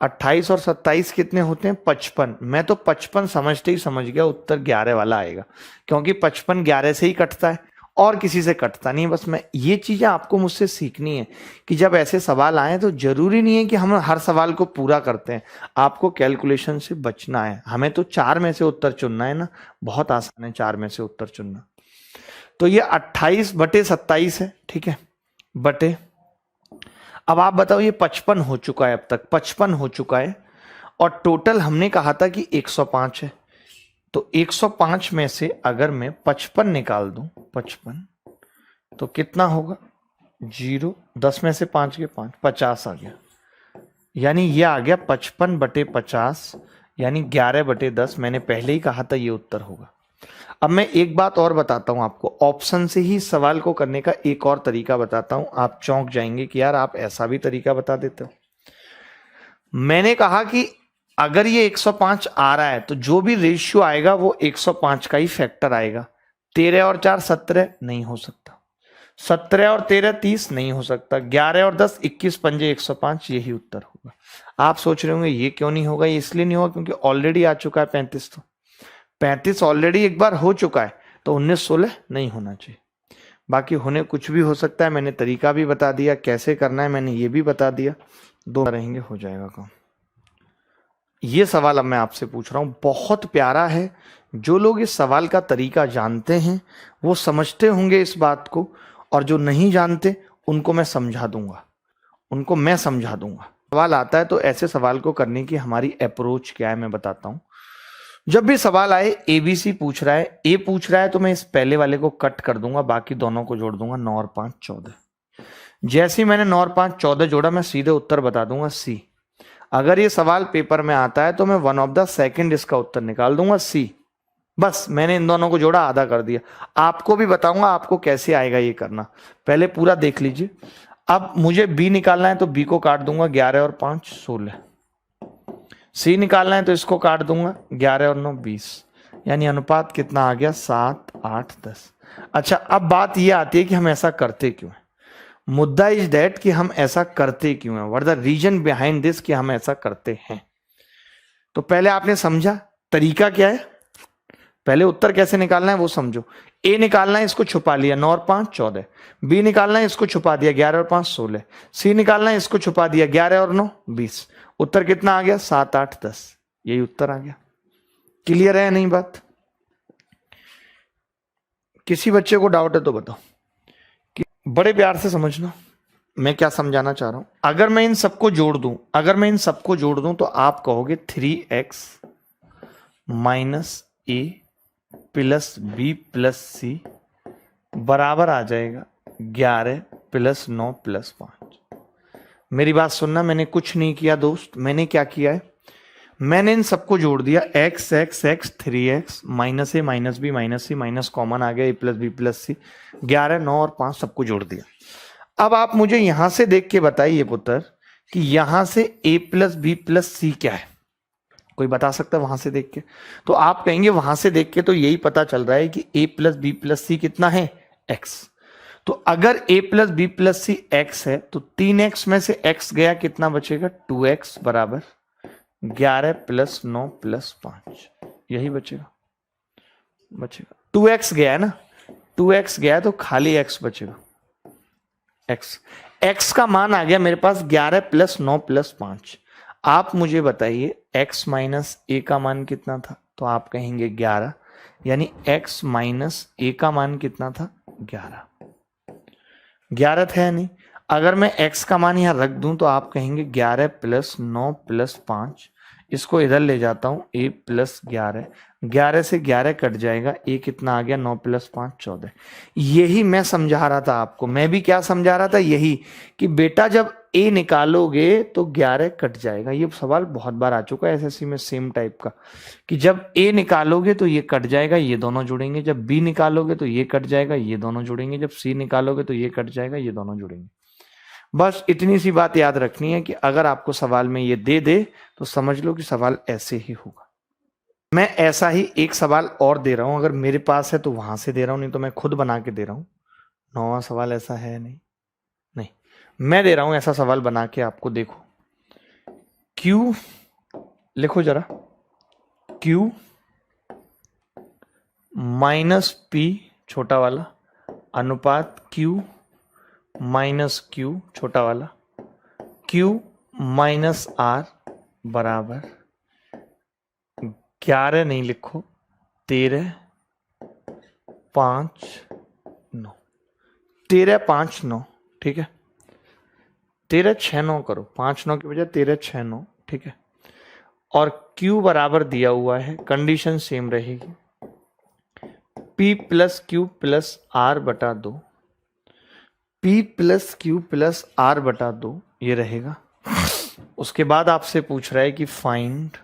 28 और 27 कितने होते हैं? 55। मैं तो 55 समझते ही समझ गया उत्तर 11 वाला आएगा, क्योंकि 55 11 से ही कटता है और किसी से कटता नहीं। बस मैं ये चीजें आपको मुझसे सीखनी है कि जब ऐसे सवाल आए तो जरूरी नहीं है कि हम हर सवाल को पूरा करते हैं, आपको कैलकुलेशन से बचना है। हमें तो 4 में से उत्तर चुनना है ना, बहुत आसान है 4 में से उत्तर चुनना। तो ये 28 बटे 27 है, ठीक है, बटे। अब आप बताओ, ये 55 हो चुका है, अब तक 55 हो चुका है और टोटल हमने कहा था कि 105 है। तो 105 में से अगर मैं 55 निकाल दूं, 55 तो कितना होगा? 0, 10 में से 5 के 5, 50 आ गया। यानी ये आ गया 55 बटे 50, यानी 11 बटे 10। मैंने पहले ही कहा था ये उत्तर होगा। अब मैं एक बात और बताता हूं आपको, ऑप्शन से ही सवाल को करने का एक और तरीका बताता हूं। आप चौंक जाएंगे कि यार आप ऐसा भी तरीका बता देते हो। मैंने कहा कि अगर ये 105 आ रहा है तो जो भी रेशियो आएगा वो 105 का ही फैक्टर आएगा। 13 और 4 17 नहीं हो सकता, 17 और 13 30 नहीं हो सकता, 11 और 10 21 पंजे 105, यही उत्तर होगा। आप सोच रहे होंगे ये क्यों नहीं होगा? ये इसलिए नहीं होगा क्योंकि ऑलरेडी आ चुका है 35। तो 35 ऑलरेडी एक बार हो चुका है, तो 19 16 नहीं होना चाहिए। बाकी होने कुछ भी हो सकता है, मैंने तरीका भी बता दिया, कैसे करना है मैंने ये भी बता दिया। 2 रहेंगे, हो जाएगा काम। ये सवाल अब मैं आपसे पूछ रहा हूं, बहुत प्यारा है। जो लोग इस सवाल का तरीका जानते हैं वो समझते होंगे इस बात को, और जो नहीं जानते उनको मैं समझा दूंगा, उनको मैं समझा दूंगा। सवाल आता है तो ऐसे सवाल को करने की हमारी अप्रोच क्या है मैं बताता हूं। जब भी सवाल आए, ABC पूछ रहा है, ए पूछ रहा है, तो मैं इस पहले वाले को कट कर दूंगा, बाकी दोनों को जोड़ दूंगा। 9 और 5 14। जैसे ही मैंने 9 और 5 14 जोड़ा, मैं सीधे उत्तर बता दूंगा C। अगर ये सवाल पेपर में आता है तो मैं 1 ऑफ द सेकंड इसका उत्तर निकाल दूंगा C। बस मैंने इन दोनों को जोड़ा, आधा कर दिया। आपको भी बताऊंगा आपको कैसे आएगा ये करना, पहले पूरा देख लीजिए। अब मुझे B निकालना है तो B को काट दूंगा, 11 और 5 16। C निकालना है तो इसको काट दूंगा, 11 और 9 20। यानी अनुपात कितना आ गया? 7 8 10। अच्छा, अब बात ये आती है कि हम ऐसा करते क्यों हैं। मुद्दा इज दैट कि हम ऐसा करते क्यों हैं, what the reason behind this कि हम ऐसा करते हैं। तो पहले आपने समझा तरीका क्या है, पहले उत्तर कैसे निकालना है वो समझो। ए निकालना है, इसको छुपा लिया, 9 और 5 14। बी निकालना है, इसको छुपा दिया, 11 और 5 16। सी निकालना है, इसको छुपा दिया, 11 और 9 20। उत्तर कितना आ गया? 7 8 10। यही उत्तर आ गया। क्लियर है नहीं बात? किसी बच्चे को डाउट है तो बताओ, कि बड़े प्यार से समझना मैं क्या समझाना चाह रहा हूं। अगर मैं इन सबको जोड़ दूं, अगर मैं इन सबको जोड़ दूं तो आप कहोगे 3x माइनस ए प्लस बी प्लस सी बराबर आ जाएगा 11 प्लस 9 प्लस 5। मेरी बात सुनना, मैंने कुछ नहीं किया दोस्त, मैंने क्या किया है, मैंने इन सबको जोड़ दिया। x x x 3x minus A minus B minus C minus common आ गया, A plus B plus C, 11 9 और 5 सबको जोड़ दिया। अब आप मुझे यहां से देख के बताइए पुत्र कि यहां से a प्लस बी प्लस सी क्या है, कोई बता सकता है वहां से देख के? तो आप कहेंगे वहां से देख के तो यही पता चल रहा है कि a plus B plus C कितना है, x। तो अगर a plus B plus C x है तो 3x में से x गया, कितना बचेगा, 2x बराबर 11 प्लस 9 प्लस 5, यही बचेगा। 2x गया है ना, 2x गया है तो खाली x बचेगा। x का मान आ गया मेरे पास 11 प्लस 9 प्लस 5। आप मुझे बताइए x माइनस a का मान कितना था? तो आप कहेंगे 11, यानी x माइनस a का मान कितना था, 11। 11 था या नहीं? अगर मैं x का मान यहां रख दूं तो आप कहेंगे 11 प्लस 9 प्लस 5, इसको इधर ले जाता हूं, a प्लस 11, 11 से 11 कट जाएगा, a कितना आ गया, 9 प्लस 5 14। यही मैं समझा रहा था आपको। मैं भी क्या समझा रहा था, यही कि बेटा जब a निकालोगे तो 11 कट जाएगा। ये सवाल बहुत बार आ चुका है एसएससी में सेम टाइप का, कि जब a निकालोगे तो ये कट जाएगा, ये दोनों जुड़ेंगे, जब b निकालोगे तो ये कट जाएगा, ये दोनों जुड़ेंगे, जब c निकालोगे तो ये कट जाएगा, ये दोनों जुड़ेंगे। बस इतनी सी बात याद रखनी है कि अगर आपको सवाल में ये दे दे तो समझ लो कि सवाल ऐसे ही होगा। मैं ऐसा ही एक सवाल और दे रहा हूं, अगर मेरे पास है तो वहां से दे रहा हूं, नहीं तो मैं खुद बना के दे रहा हूं। 9वां सवाल ऐसा है नहीं, नहीं मैं दे रहा हूं ऐसा सवाल बना के आपको। देखो Q, लिखो जरा, Q माइनस P छोटा वाला अनुपात Q माइनस Q छोटा वाला, Q माइनस R बराबर 11 नहीं लिखो, 13 5 9, 13 5 9, ठीक है। 13 6 9 करो, 5 9 की बजाय 13 6 9, ठीक है। और Q बराबर दिया हुआ है, कंडीशन सेम रहेगी, P plus Q plus R बटा 2, P plus Q plus R बटा 2 ये रहेगा। उसके बाद आपसे पूछ रहा है कि फाइंड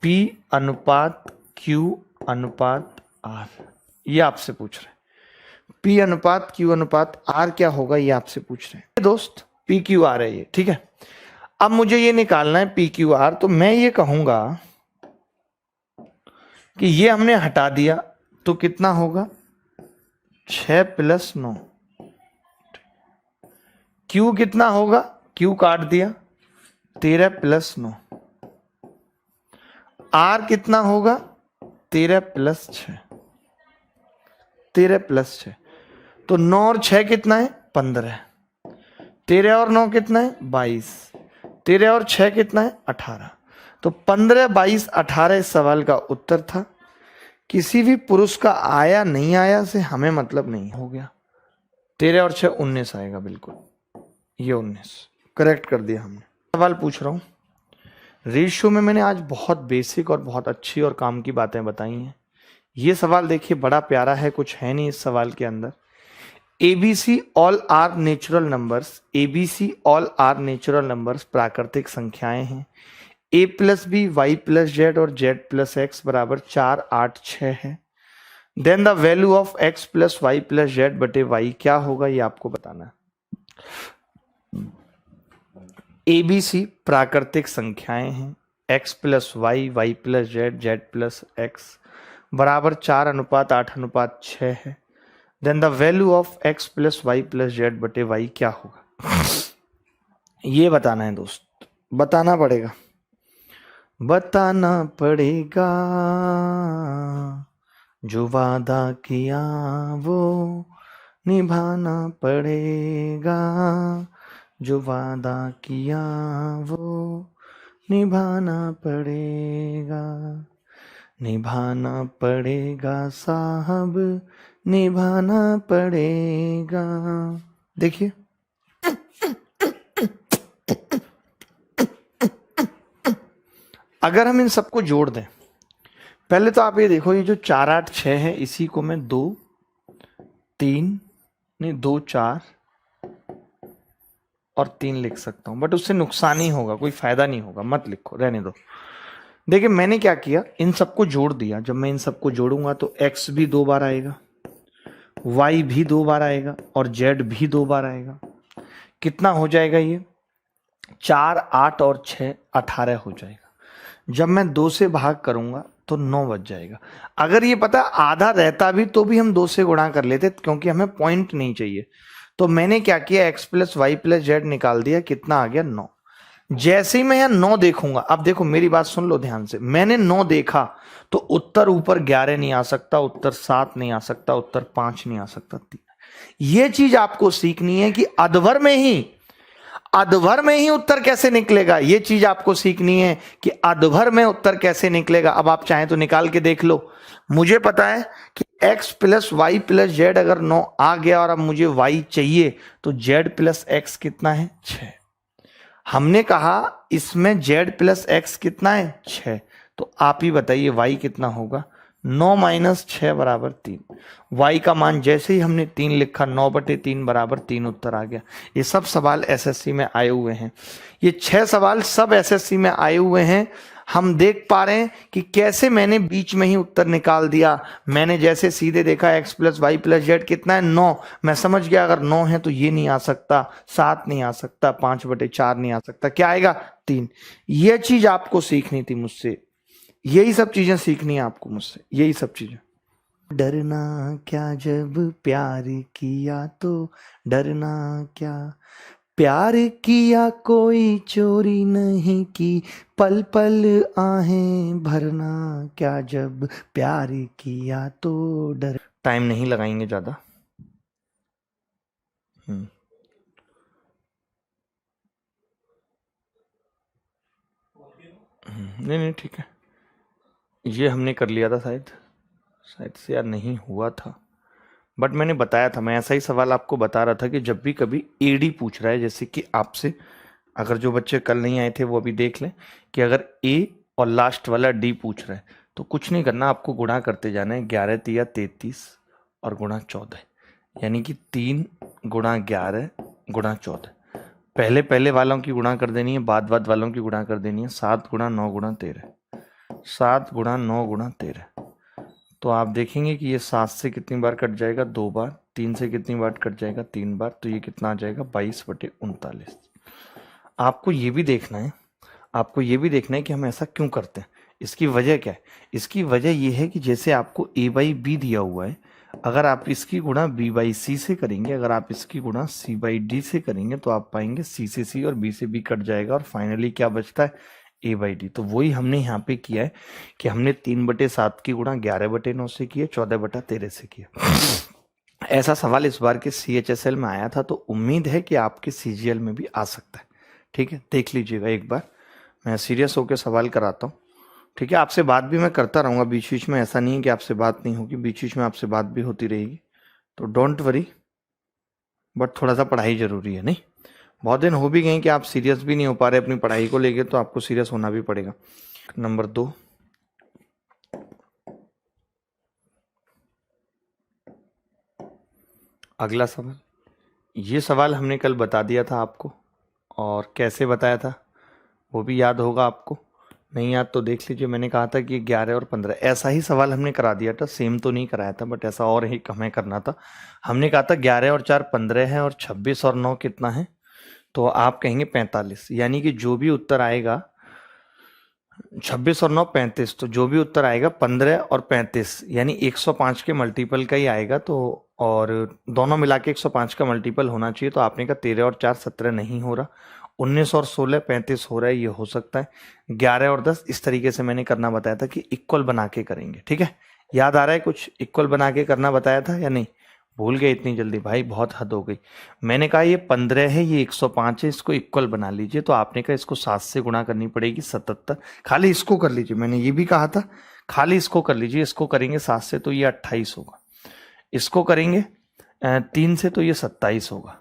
P अनुपात Q अनुपात R, ये आपसे पूछ रहे हैं। P अनुपात Q अनुपात R क्या होगा, ये आपसे पूछ रहे हैं दोस्त। P Q R है ये, ठीक है। अब मुझे ये निकालना है P Q R, तो मैं ये कहूंगा कि ये हमने हटा दिया तो कितना होगा, 6 प्लस 9। Q कितना होगा, Q काट दिया, 13 प्लस 9। R कितना होगा, 13 प्लस 6, 13 प्लस 6। तो 9 और 6 कितना है, 15। 13 और 9 कितना है, 22। 13 और 6 कितना है, 18। तो 15 22 18 इस सवाल का उत्तर था। किसी भी पुरुष का आया नहीं आया से हमें मतलब नहीं, हो गया। 13 और 6 19 आएगा, बिल्कुल ये 19 करेक्ट कर दिया हमने। सवाल पूछ रहा हूं, रेशियो में मैंने आज बहुत बेसिक और बहुत अच्छी और काम की बातें बताई हैं। ये सवाल देखिए बड़ा प्यारा है, कुछ है नहीं इस सवाल के अंदर। ABC all are natural numbers, ABC all are natural numbers प्राकृतिक संख्याएं हैं। A plus B Y plus Z और जेड प्लस एक्स बराबर 4 8 6 है। Then the value of x plus Y plus Z बटे वाई क्या होगा, ये आपको बताना है। ABC प्राकृतिक संख्याएं हैं, x plus Y Y plus Z Z plus X बराबर 4 अनुपात 8 अनुपात 6 है। Then the value of x plus Y plus Z बटे वाई क्या होगा, ये बताना है दोस्त, बताना पड़ेगा, बताना पड़ेगा। जो वादा किया वो निभाना पड़ेगा, जो वादा किया वो निभाना पड़ेगा, निभाना पड़ेगा साहब, निभाना पड़ेगा। देखिए अगर हम इन सबको जोड़ दें, पहले तो आप ये देखो, ये जो 4 8 6 है इसी को मैं 2 3 नहीं 2 4 और 3 लिख सकता हूं, बट उससे नुकसान ही होगा, कोई फायदा नहीं होगा, मत लिखो, रहने दो। देखिए मैंने क्या किया, इन सबको जोड़ दिया। जब मैं इन सबको जोड़ूंगा तो x भी 2 बार आएगा, y भी 2 बार आएगा और z भी 2 बार आएगा। कितना हो जाएगा ये, 4, 8 और 6 18 हो जाएगा। जब मैं 2 से भाग करूंगा तो 9 बच जाएगा। अगर ये पता आधा रहता भी तो भी हम 2 से गुणा कर लेते, क्योंकि हमें पॉइंट नहीं चाहिए। तो मैंने क्या किया, x plus Y plus Z निकाल दिया, कितना आ गया 9। जैसे ही मैं यहां 9 देखूंगा, अब देखो मेरी बात सुन लो ध्यान से, मैंने 9 देखा तो उत्तर ऊपर 11 नहीं आ सकता, उत्तर 7 नहीं आ सकता, उत्तर 5 नहीं आ सकता, 3। ये चीज आपको सीखनी है कि अधवर में ही उत्तर कैसे निकलेगा। ये चीज आपको सीखनी है कि अधवर में उत्तर कैसे निकलेगा। अब आप चाहें तो निकाल के देख लो। मुझे पता है कि x plus Y plus Z अगर 9 आ गया और अब मुझे y चाहिए तो z प्लस एक्स कितना है, 6। हमने कहा इसमें z प्लस एक्स कितना है, 6। तो आप ही बताइए y कितना होगा, 9 माइनस 6 बराबर 3। y का मान जैसे ही हमने 3 लिखा, 9/3 बराबर 3 उत्तर आ गया। ये सब सवाल एसएससी में आए हुए हैं, ये 6 सवाल सब एसएससी में आए हुए हैं। हम देख पा रहे हैं कि कैसे मैंने बीच में ही उत्तर निकाल दिया। मैंने जैसे सीधे देखा x plus Y plus Z कितना है, 9। मैं समझ गया अगर 9 है तो ये नहीं आ सकता, 7 नहीं आ सकता, 5/4 नहीं आ सकता, क्या आएगा, 3। यह चीज आपको सीखनी थी मुझसे, यही सब चीजें सीखनी है आपको मुझसे, यही सब चीजें। डरना क्या जब प्यार किया तो डरना क्या, प्यार किया कोई चोरी नहीं की, पल पल आहें भरना क्या जब प्यार किया तो डर। टाइम नहीं लगाएंगे ज्यादा। नहीं ठीक है, ये हमने कर लिया था शायद से यार, नहीं हुआ था, बट मैंने बताया था, मैं ऐसा ही सवाल आपको बता रहा था कि जब भी कभी एडी पूछ रहा है, जैसे कि आपसे, अगर जो बच्चे कल नहीं आए थे वो अभी देख लें कि अगर ए और लास्ट वाला डी पूछ रहा है तो कुछ नहीं करना, आपको गुणा करते जाना है, 11 तिया 33 और गुणा 14, यानी कि 3 गुणा 11 गुणा 14। पहले वालों की गुणा कर देनी है, बाद वालों की गुणा कर देनी है। 7 गुणा 9 गुणा 13, 7 गुणा 9 गुणा 13। तो आप देखेंगे कि ये 7 से कितनी बार कट जाएगा, 2 बार। 3 से कितनी बार कट जाएगा, 3 बार। तो ये कितना आ जाएगा, 22/39। आपको ये भी देखना है कि हम ऐसा क्यों करते हैं, इसकी वजह क्या है। इसकी वजह ये है कि जैसे आपको a/b दिया हुआ है, अगर आप इसकी गुणा b/c से करेंगे, अगर आप इसकी गुणा c/d से करेंगे तो आप पाएंगे c से c और b से b कट जाएगा और फाइनली क्या बचता है, a/d। तो वही हमने यहाँ पे किया है कि हमने 3/7 की गुणा 11/9 से किया, 14/13 से किया। ऐसा सवाल इस बार के CHSL में आया था, तो उम्मीद है कि आपके CGL में भी आ सकता है। ठीक है, देख लीजिएगा एक बार, मैं सीरियस होकर सवाल कराता हूँ। ठीक है, आपसे बात भी मैं करता रहूँगा बीच बीच में, ऐसा नहीं है कि आपसे बात नहीं होगी, बीच बीच में आपसे बात भी होती रहेगी, तो डोंट वरी। बट थोड़ा सा पढ़ाई जरूरी है, नहीं बहुत दिन हो भी गए कि आप सीरियस भी नहीं हो पा रहे अपनी पढ़ाई को लेके, तो आपको सीरियस होना भी पड़ेगा। नंबर 2, अगला सवाल। ये सवाल हमने कल बता दिया था आपको, और कैसे बताया था वो भी याद होगा आपको, नहीं याद तो देख लीजिए। मैंने कहा था कि 11 और 15 ऐसा ही सवाल हमने करा दिया था, सेम तो नहीं कराया था बट ऐसा और ही हमें करना था। हमने कहा था 11 और 4 15 है और 26 और 9 कितना है, तो आप कहेंगे 45, यानी कि जो भी उत्तर आएगा 26 और 9 35, तो जो भी उत्तर आएगा 15 और 35 यानी 105 के मल्टीपल का ही आएगा। तो और दोनों मिला के 105 का मल्टीपल होना चाहिए। तो आपने कहा 13 और 4 17 नहीं हो रहा, 19 और 16 35 हो रहा है, ये हो सकता है। 11 और 10 इस तरीके से मैंने करना बताया था कि इक्वल बना के करेंगे। ठीक है, याद आ रहा है कुछ, इक्वल बना के करना बताया था या नहीं, भूल गए इतनी जल्दी, भाई बहुत हद हो गई। मैंने कहा ये 15 है, ये 105 है, इसको इक्वल बना लीजिए। तो आपने कहा इसको 7 से गुणा करनी पड़ेगी, 77। खाली इसको कर लीजिए, मैंने ये भी कहा था खाली इसको कर लीजिए। इसको करेंगे 7 से तो ये 28 होगा, इसको करेंगे 3 से तो ये 27 होगा।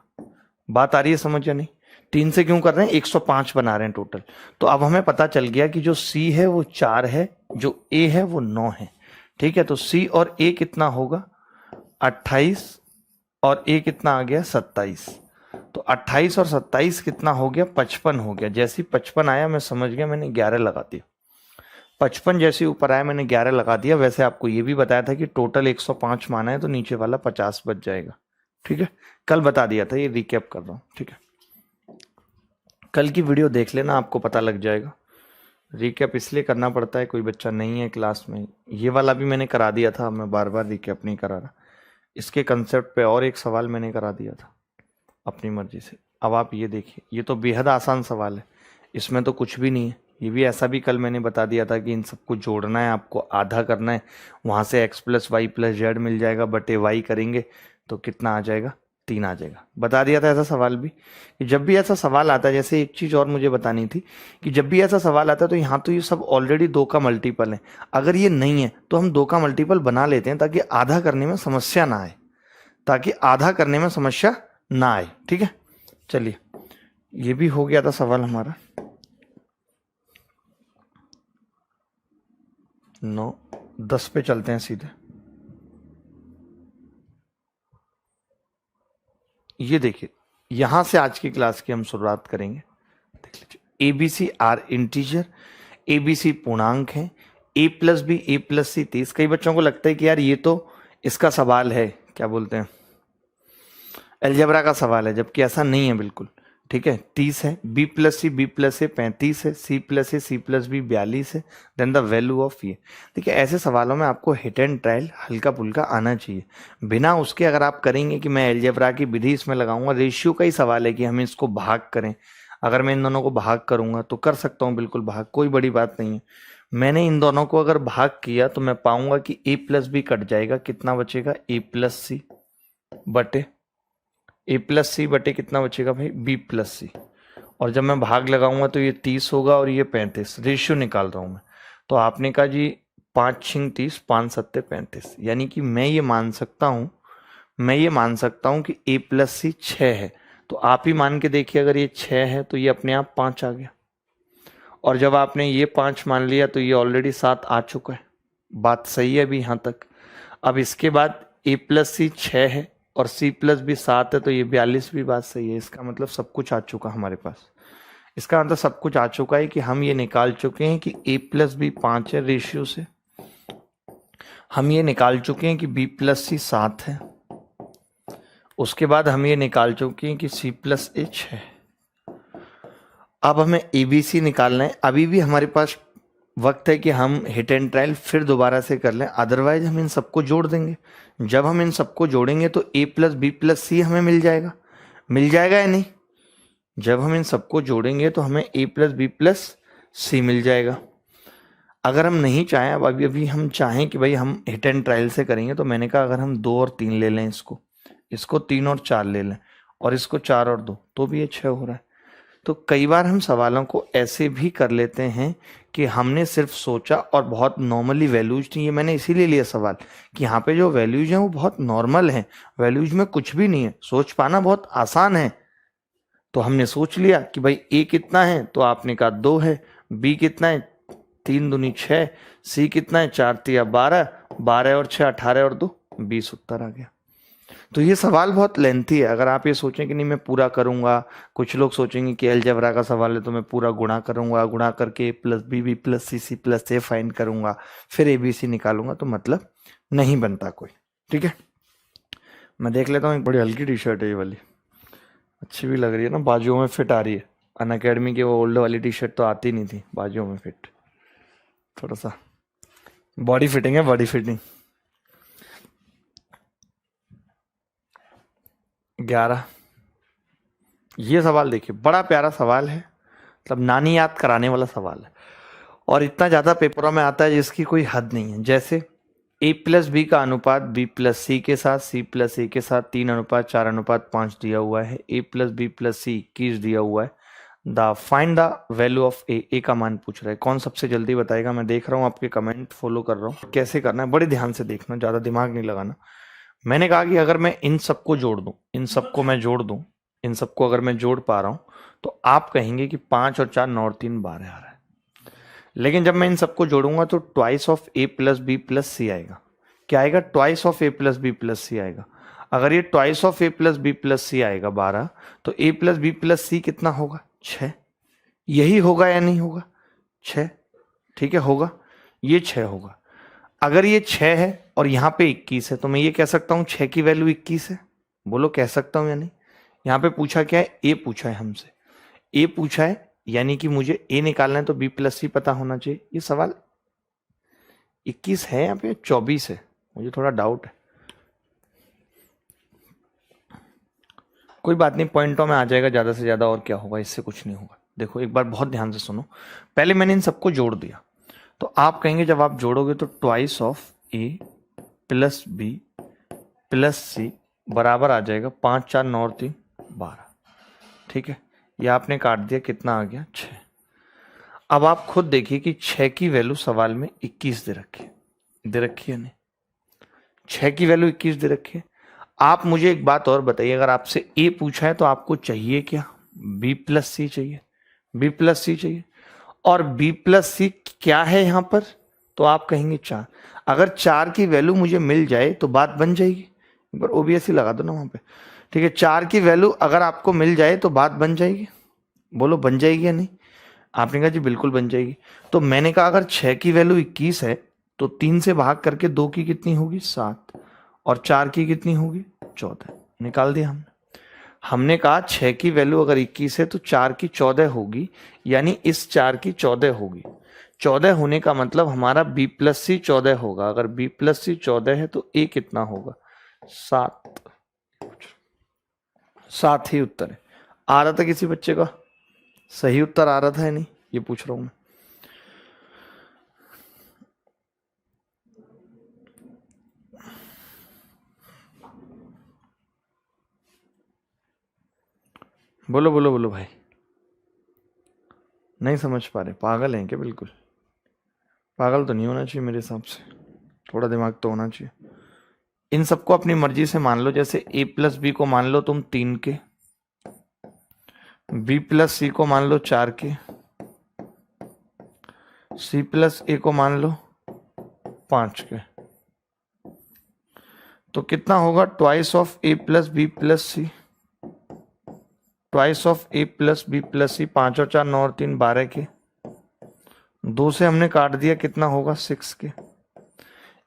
बात आ रही है समझ या नहीं? 3 से क्यों कर रहे हैं, 105 बना रहे हैं टोटल। तो अब हमें पता चल गया कि जो C है वो 4 है, जो A है वो 9 है। ठीक है, तो C और A कितना होगा, 28 और A कितना आ गया, 27। तो 28 और 27 कितना हो गया, 55 हो गया। जैसे 55 आया मैं समझ गया, मैंने 11 लगा दिया। 55 जैसे ऊपर आया मैंने 11 लगा दिया। वैसे आपको ये भी बताया था कि टोटल 105 माना है तो नीचे वाला 50 बच जाएगा। ठीक है, कल बता दिया था, ये रिकैप कर रहा हूं। ठीक है, कल की वीडियो देख लेना, आपको पता लग जाएगा। रिकैप इसलिए करना पड़ता है, कोई बच्चा नहीं है क्लास में। ये वाला भी मैंने करा दिया था, मैं बार बार रिकैप नहीं करा रहा। इसके कंसेप्ट पे और एक सवाल मैंने करा दिया था अपनी मर्जी से। अब आप ये देखिए, ये तो बेहद आसान सवाल है, इसमें तो कुछ भी नहीं है। ये भी ऐसा भी कल मैंने बता दिया था कि इन सबको जोड़ना है, आपको आधा करना है, वहाँ से x + y + z मिल जाएगा, बटे y करेंगे तो कितना आ जाएगा, 3 आ जाएगा। बता दिया था ऐसा सवाल भी कि जब भी ऐसा सवाल आता है, जैसे एक चीज़ और मुझे बतानी थी कि जब भी ऐसा सवाल आता है तो यहाँ तो ये सब ऑलरेडी 2 का मल्टीपल है। अगर ये नहीं है तो हम 2 का मल्टीपल बना लेते हैं ताकि आधा करने में समस्या ना आए, ताकि आधा करने में समस्या ना आए। ठीक है, चलिए ये भी हो गया था सवाल हमारा। 9, 10 पे चलते हैं सीधे। ये देखिए, यहां से आज की क्लास की हम शुरुआत करेंगे। देख लीजिए, ABC आर इंटीजर, ABC पूर्णांक है, A + B A + C 30। कई बच्चों को लगता है कि यार ये तो इसका सवाल है, क्या बोलते हैं, अलजेब्रा का सवाल है, जबकि ऐसा नहीं है बिल्कुल। ठीक है, 30 है, B + C B + A 35 है, C + A C + B 42 है। देन द वैल्यू ऑफ ये। देखिए, ऐसे सवालों में आपको हिट एंड ट्रायल हल्का फुल्का आना चाहिए। बिना उसके अगर आप करेंगे कि मैं अलजेब्रा की विधि इसमें लगाऊंगा, रेशियो का ही सवाल है कि हम इसको भाग करें। अगर मैं इन दोनों को भाग करूंगा तो कर सकता हूँ बिल्कुल भाग, कोई बड़ी बात नहीं है। मैंने इन दोनों को अगर भाग किया तो मैं पाऊंगा कि A + B कट जाएगा, कितना बचेगा, A + C बटे A + C बटे कितना बचेगा भाई, B + C। और जब मैं भाग लगाऊंगा तो ये 30 होगा और ये 35। रेशियो निकाल रहा हूं मैं। तो आपने कहा जी 5 × 30 5 × 7 35, यानी कि मैं ये मान सकता हूं कि A + C 6 है। तो आप ही मान के देखिए, अगर ये 6 है तो ये अपने आप 5 आ गया। और जब आपने ये 5 मान लिया तो ये ऑलरेडी 7 आ चुका है। बात सही है अभी यहाँ तक। अब इसके बाद A + C 6 है और C + B 7 है, तो ये 42 भी बात सही है। इसका मतलब सब कुछ आ चुका हमारे पास। इसका मतलब सब कुछ आ चुका है कि हम ये निकाल चुके हैं कि A + B 5 है रेशियो से। हम ये निकाल चुके हैं कि B + C 7 है। उसके बाद हम ये निकाल चुके हैं कि C + A 6 है। अब हमें ABC निकालना है। अभी भी हमारे पास वक्त है कि हम हिट एंड ट्रायल फिर दोबारा से कर लें, अदरवाइज हम इन सबको जोड़ देंगे। जब हम इन सबको जोड़ेंगे तो A + B + C हमें मिल जाएगा या नहीं। जब हम इन सबको जोड़ेंगे तो हमें A + B + C मिल जाएगा। अगर हम नहीं चाहें, अब अभी हम चाहें कि भाई हम हिट एंड ट्रायल से करेंगे, तो मैंने कहा अगर हम 2 और 3 ले लें, इसको 3 और 4 ले लें, और इसको 4 और 2, तो भी ये 6 हो रहा है। तो कई बार हम सवालों को ऐसे भी कर लेते हैं कि हमने सिर्फ सोचा और बहुत नॉर्मली वैल्यूज थी। ये मैंने इसीलिए लिया सवाल कि यहाँ पे जो वैल्यूज हैं वो बहुत नॉर्मल हैं, वैल्यूज में कुछ भी नहीं है, सोच पाना बहुत आसान है। तो हमने सोच लिया कि भाई A कितना है, तो आपने कहा 2 है, B कितना है 3 दूनी 6, C कितना है 4 तिया 12, 12 और 6 18 और 2 20 उत्तर आ गया। तो ये सवाल बहुत लेंथी है। अगर आप ये सोचें कि नहीं मैं पूरा करूंगा, कुछ लोग सोचेंगे कि अलजेब्रा का सवाल है तो मैं पूरा गुणा करूंगा, गुणा करके A + B B + C C + A find करूंगा, फिर ABC निकालूंगा, तो मतलब नहीं बनता कोई। ठीक है, मैं देख लेता हूँ। एक बड़ी हल्की टी शर्ट है ये वाली, अच्छी भी लग रही है ना, बाजुओं में फिट आ रही है। अनअकैडमी की वो ओल्ड वाली टी शर्ट तो आती नहीं थी बाजुओं में फिट, थोड़ा सा बॉडी फिटिंग है, बॉडी फिटिंग। 11, ये सवाल देखिए, बड़ा प्यारा सवाल है, मतलब नानी याद कराने वाला सवाल है, और इतना ज़्यादा पेपरों में आता है जिसकी कोई हद नहीं है। जैसे A + B का अनुपात B + C के साथ, C + A के साथ 3:4:5 दिया हुआ है। A + B + C 21 दिया हुआ है। Find the value of A का मान पूछ रहा है। कौन सबसे जल्दी बताएगा? मैं देख रहा हूँ आपके कमेंट, फॉलो कर रहा हूँ। कैसे करना है बड़े ध्यान से देखना, ज़्यादा दिमाग नहीं लगाना। मैंने कहा कि अगर मैं इन सबको जोड़ दूं, इन सबको अगर मैं जोड़ पा रहा हूं, तो आप कहेंगे कि 5 और 4 9 और 3 12 आ रहा है। लेकिन जब मैं इन सबको जोड़ूंगा तो twice of A + B + C आएगा। क्या आएगा? Twice of A + B + C आएगा। अगर ये twice of A + B + C आएगा 12, तो A + B + C कितना होगा? 6। यही होगा या नहीं होगा? 6। ठीक है, होगा, ये 6 होगा। अगर ये 6 है और यहाँ पे 21 है, तो मैं ये कह सकता हूँ 6 की वैल्यू 21 है। बोलो, कह सकता हूँ या नहीं? यहाँ पे पूछा क्या है? A पूछा है हमसे। ए पूछा है यानी कि मुझे ए निकालना है तो बी प्लस सी पता होना चाहिए। ये सवाल 21 है यहाँ पे 24 है, मुझे थोड़ा डाउट है। कोई बात नहीं, पॉइंटों में आ जाएगा ज़्यादा से ज़्यादा, और क्या होगा, इससे कुछ नहीं होगा। देखो एक बार बहुत ध्यान से सुनो, पहले मैंने इन सबको जोड़ दिया, तो आप कहेंगे जब आप जोड़ोगे तो twice of A plus B plus C बराबर आ जाएगा 5 4 9 और 3 12। ठीक है, ये आपने काट दिया, कितना आ गया 6। अब आप खुद देखिए कि 6 की वैल्यू सवाल में 21 दे रखी है, दे रखी है नहीं, 6 की वैल्यू 21 दे रखी है। आप मुझे एक बात और बताइए, अगर आपसे ए पूछा है तो आपको चाहिए क्या, बी प्लस सी चाहिए, बी प्लस सी चाहिए। और बी प्लस सी क्या है यहाँ पर, तो आप कहेंगे 4। अगर 4 की वैल्यू मुझे मिल जाए तो बात बन जाएगी, एक बार ओबीएस ही लगा दो ना वहाँ पे। ठीक है, 4 की वैल्यू अगर आपको मिल जाए तो बात बन जाएगी, बोलो बन जाएगी या नहीं। आपने कहा जी बिल्कुल बन जाएगी। तो मैंने कहा अगर 6 की वैल्यू 21 है तो 3 से भाग करके 2 की कितनी होगी 7, और 4 की कितनी होगी 14, निकाल दिया हमने। हमने कहा 6 की वैल्यू अगर 21 है तो 4 की 14 होगी, यानी इस 4 की 14 होगी। 14 होने का मतलब हमारा बी प्लस सी 14 होगा। अगर बी प्लस सी 14 है तो ए कितना होगा 7। 7 ही उत्तर है। आ रहा था किसी बच्चे का सही उत्तर आ रहा था या नहीं, ये पूछ रहा हूं मैं। बोलो बोलो बोलो भाई, नहीं समझ पा रहे, पागल हैं क्या? बिल्कुल पागल तो नहीं होना चाहिए मेरे हिसाब से, थोड़ा दिमाग तो होना चाहिए। इन सबको अपनी मर्जी से मान लो, जैसे a प्लस बी को मान लो तुम 3 के, b प्लस सी को मान लो 4 के, c प्लस ए को मान लो 5 के। तो कितना होगा twice of a plus B plus C, twice of a plus B plus C, 5 और 4 9 और 3 12 के। 2 से हमने काट दिया, कितना होगा 6 के।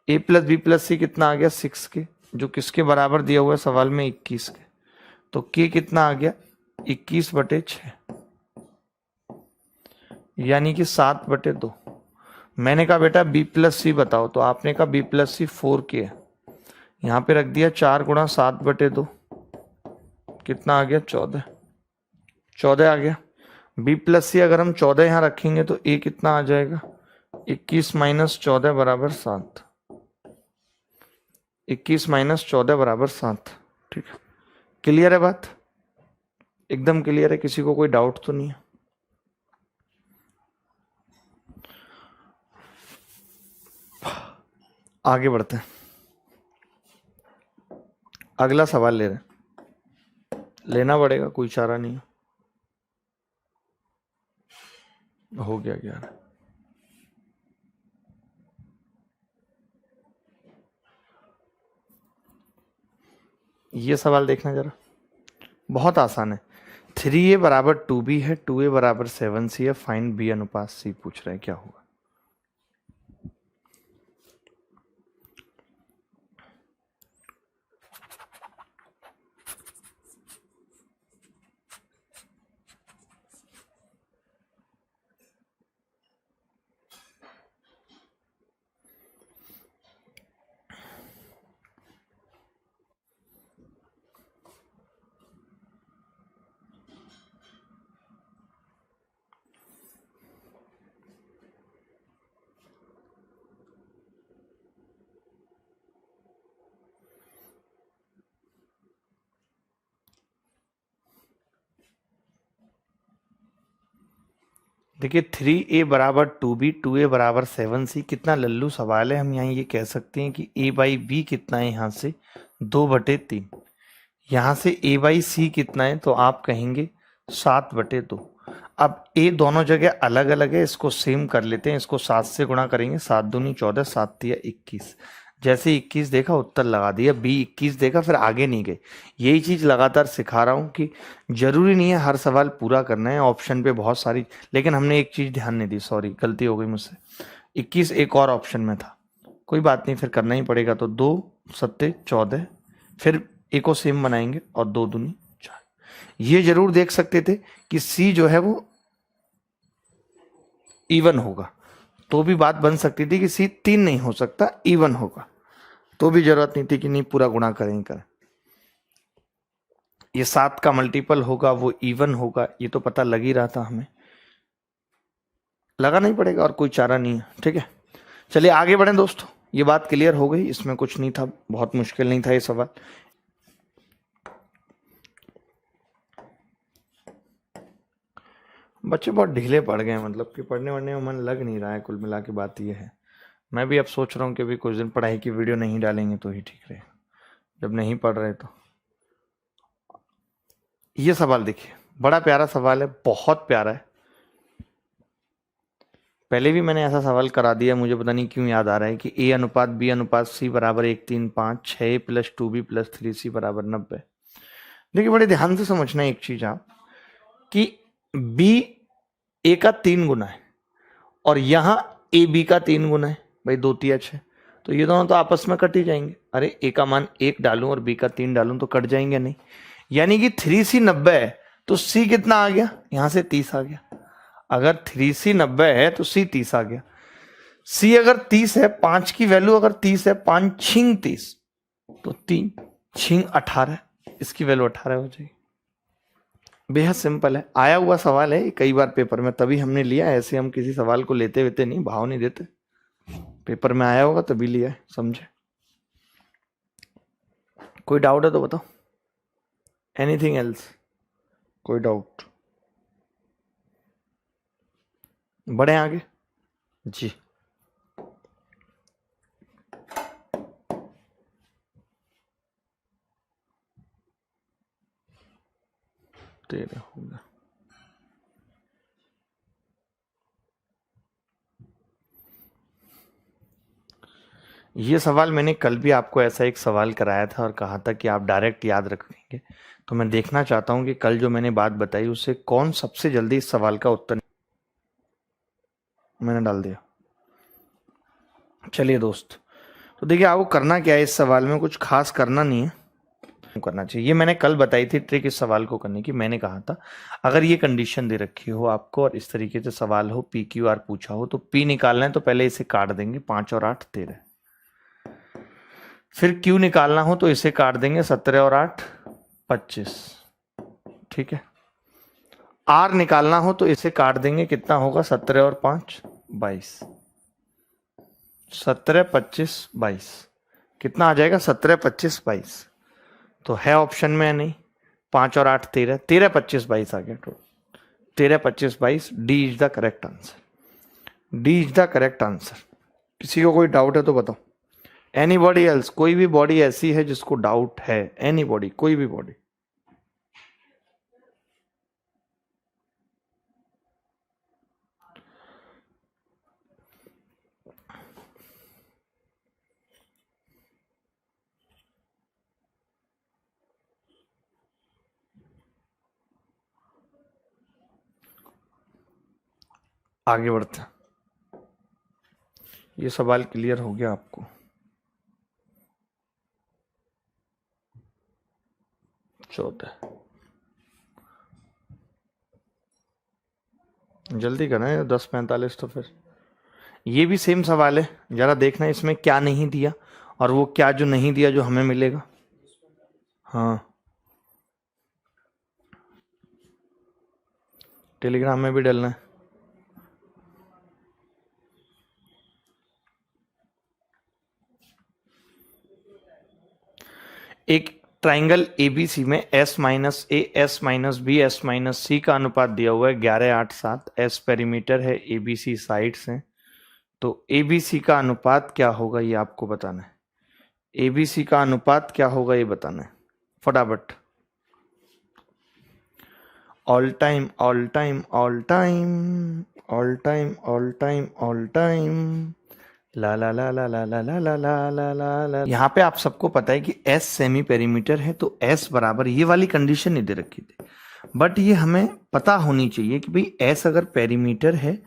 a plus B plus C कितना आ गया 6 के, जो किसके बराबर दिया हुआ है सवाल में 21 के। तो k कितना आ गया 21/6, यानी कि 7/2। मैंने कहा बेटा b प्लस सी बताओ, तो आपने कहा b प्लस सी 4k है। यहाँ पे रख दिया 4 गुणा 7/2, कितना आ गया 14, 14 आ गया। b प्लस सी अगर हम 14 यहाँ रखेंगे तो a कितना आ जाएगा 21 माइनस 14 बराबर 7, 21 माइनस 14 बराबर 7। ठीक है, क्लियर है बात, एकदम क्लियर है, किसी को कोई डाउट तो नहीं है। आगे बढ़ते हैं, अगला सवाल ले रहे हैं, लेना पड़ेगा, कोई चारा नहीं है। हो गया 11। ये सवाल देखना जरा, बहुत आसान है। 3a बराबर 2b है, 2a बराबर 7c है, फाइंड b अनुपात c पूछ रहे हैं, क्या होगा। देखिए 3a बराबर 2b, 2a बराबर 7c, कितना लल्लू सवाल है। हम यहाँ ये कह सकते हैं कि a बाई बी कितना है, यहाँ से 2/3, यहाँ से a बाई सी कितना है, तो आप कहेंगे 7/2। अब a दोनों जगह अलग अलग है, इसको सेम कर लेते हैं, इसको 7 से गुणा करेंगे, 7 दूनी 14, 7 तिया 21। जैसे 21 देखा उत्तर लगा दिया, b 21 देखा फिर आगे नहीं गए। यही चीज लगातार सिखा रहा हूं कि जरूरी नहीं है हर सवाल पूरा करना है, ऑप्शन पे बहुत सारी, लेकिन हमने एक चीज ध्यान नहीं दी, सॉरी गलती हो गई मुझसे। 21 एक और ऑप्शन में था, कोई बात नहीं, फिर करना ही पड़ेगा। तो 2 7 14, फिर एक को सेम बनाएंगे और 2 दूनी 4। ये जरूर देख सकते थे कि सी जो है वो इवन होगा, तो भी बात बन सकती थी कि सी 3 नहीं हो सकता, इवन होगा, तो भी जरूरत नहीं थी कि नहीं पूरा गुणा करें। ये 7 का मल्टीपल होगा, वो इवन होगा, ये तो पता लग ही रहा था हमें, लगा नहीं पड़ेगा और कोई चारा नहीं है। ठीक है, चलिए आगे बढ़ें दोस्तों, ये बात क्लियर हो गई, इसमें कुछ नहीं था, बहुत मुश्किल नहीं था ये सवाल। बच्चे बहुत ढीले पड़ गए, मतलब कि पढ़ने वढ़ने में मन लग नहीं रहा है, कुल मिला के बात ये है। मैं भी अब सोच रहा हूँ कि अभी कुछ दिन पढ़ाई की वीडियो नहीं डालेंगे तो ही ठीक रहे, जब नहीं पढ़ रहे तो। ये सवाल देखिए, बड़ा प्यारा सवाल है, बहुत प्यारा है। पहले भी मैंने ऐसा सवाल करा दिया, मुझे पता नहीं क्यों याद आ रहा है कि A अनुपात B अनुपात C बराबर 1 3 5 6 प्लस 2B प्लस 3C बराबर 90। देखिए बड़े ध्यान से समझना एक चीज आप, कि B A का 3 गुना है और यहाँ A B का 3 गुना है, भाई 2 3 6, तो ये दोनों तो आपस में कट ही जाएंगे। अरे A का मान 1 डालूं और B का 3 डालूं तो कट जाएंगे नहीं, यानी कि 3C 90 है तो C कितना आ गया, यहां से 30 आ गया। अगर 3C 90 है तो C 30 आ गया। C अगर 30 है, 5 की वैल्यू अगर 30 है, 5 छिंग 30 तो 3 छिंग 18, इसकी वैल्यू 18 हो जाएगी। बेहद सिंपल है, आया हुआ सवाल है कई बार पेपर में, तभी हमने लिया। ऐसे हम किसी सवाल को लेते वेते नहीं, भाव नहीं देते, पेपर में आया होगा तभी लिया है, समझे। कोई डाउट है तो बताओ, एनीथिंग एल्स, कोई डाउट? बढ़े आगे जी। तेरे होगा, ये सवाल मैंने कल भी आपको ऐसा एक सवाल कराया था और कहा था कि आप डायरेक्ट याद रखेंगे, तो मैं देखना चाहता हूं कि कल जो मैंने बात बताई उससे कौन सबसे जल्दी इस सवाल का उत्तर। मैंने डाल दिया। चलिए दोस्त, तो देखिए आपको करना क्या है, इस सवाल में कुछ खास करना नहीं है, करना चाहिए। ये मैंने कल बताई थी ट्रिक इस सवाल को करने की। मैंने कहा था अगर ये कंडीशन दे रखी हो आपको और इस तरीके से सवाल हो, पी क्यू आर पूछा हो, तो पी निकालना है तो पहले इसे काट देंगे, 5 और 8 13। फिर क्यू निकालना हो तो इसे काट देंगे, 17 और 8 25। ठीक है, आर निकालना हो तो इसे काट देंगे, कितना होगा, 17 और 5 22। 17 25 22 कितना आ जाएगा, 17 25 22। तो है ऑप्शन में नहीं, 5 और 8 13, 13 25 22 आ गया total, 13 25 22। D is the correct answer, D is the correct answer. किसी को कोई डाउट है तो बताओ, एनीबॉडी एल्स, कोई भी बॉडी ऐसी है जिसको डाउट है, एनीबॉडी, कोई भी बॉडी? आगे बढ़ते हैं, ये सवाल क्लियर हो गया आपको? चौथा, जल्दी करना है, 10:45। तो फिर ये भी सेम सवाल है, जरा देखना इसमें क्या नहीं दिया और वो क्या जो नहीं दिया जो हमें मिलेगा। हाँ, टेलीग्राम में भी डालना है। एक ट्राइंगल एबीसी में S minus A, S minus B, S minus C का अनुपात दिया हुआ है 11 8 7। S पेरीमीटर है, ABC साइड्स हैं, तो ABC का अनुपात क्या होगा ये आपको बताना है। ABC का अनुपात क्या होगा ये बताना है फटाफट। All time all time all time all time all time all time, ला ला ला ला ला ला ला ला ला ला ला ला। यहाँ पे आप सबको पता है कि S सेमी पेरीमीटर है, तो S बराबर, ये वाली कंडीशन नहीं दे रखी थी, बट ये हमें पता होनी चाहिए कि भाई S अगर पेरीमीटर है,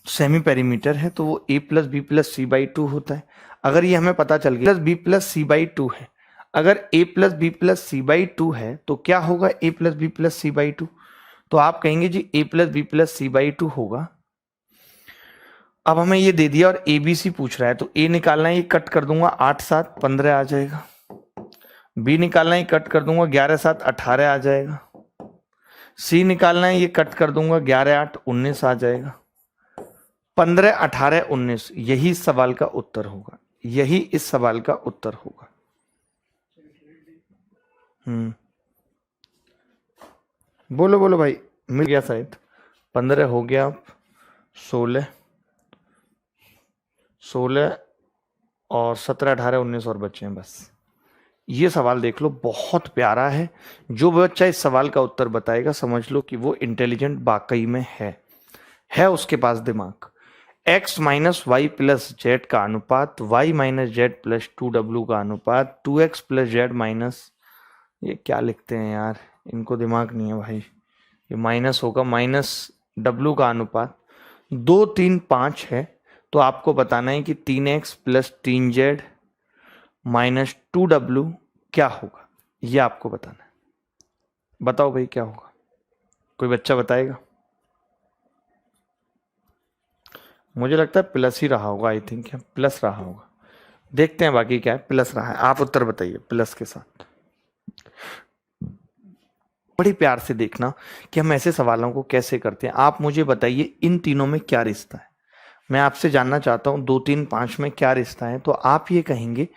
सेमी पेरीमीटर है, तो वो A plus B plus C by 2 होता है। अगर ये हमें पता चल गया plus B plus C by 2 है, अगर a plus B plus C by two है तो क्या होगा a plus B plus C by two? तो आप कहेंगे जी a plus B plus C by two होगा। अब हमें ये दे दिया और ए बी सी पूछ रहा है, तो a निकालना है, ये कट कर दूंगा 8 7 15 आ जाएगा। b निकालना है, कट कर दूंगा 11 7 18 आ जाएगा। c निकालना है, ये कट कर दूंगा 11 8 19 आ जाएगा। 15 18 19 यही इस सवाल का उत्तर होगा, यही इस सवाल का उत्तर होगा। बोलो बोलो भाई, मिल गया शायद। 15 हो गया, 16 और 17 18 19 और बच्चे हैं बस। ये सवाल देख लो, बहुत प्यारा है। जो बच्चा इस सवाल का उत्तर बताएगा समझ लो कि वो इंटेलिजेंट वाकई में है उसके पास दिमाग। x minus Y plus Z का अनुपात, y minus Z plus 2w का अनुपात, 2x प्लस जेड माइनस, ये क्या लिखते हैं यार, इनको दिमाग नहीं है भाई, ये माइनस होगा, माइनस w का अनुपात 2 3 5 है। तो आपको बताना है कि 3x plus 3z minus 2w क्या होगा, ये आपको बताना है। बताओ भाई क्या होगा, कोई बच्चा बताएगा? मुझे लगता है प्लस ही रहा होगा, आई थिंक प्लस रहा होगा। देखते हैं बाकी क्या है। प्लस रहा है, आप उत्तर बताइए प्लस के साथ। बड़ी प्यार से देखना कि हम ऐसे सवालों को कैसे करते हैं। आप मुझे बताइए इन तीनों में क्या रिश्ता है, मैं आपसे जानना चाहता हूं 2 3 5 में क्या रिश्ता है। तो आप ये कहेंगे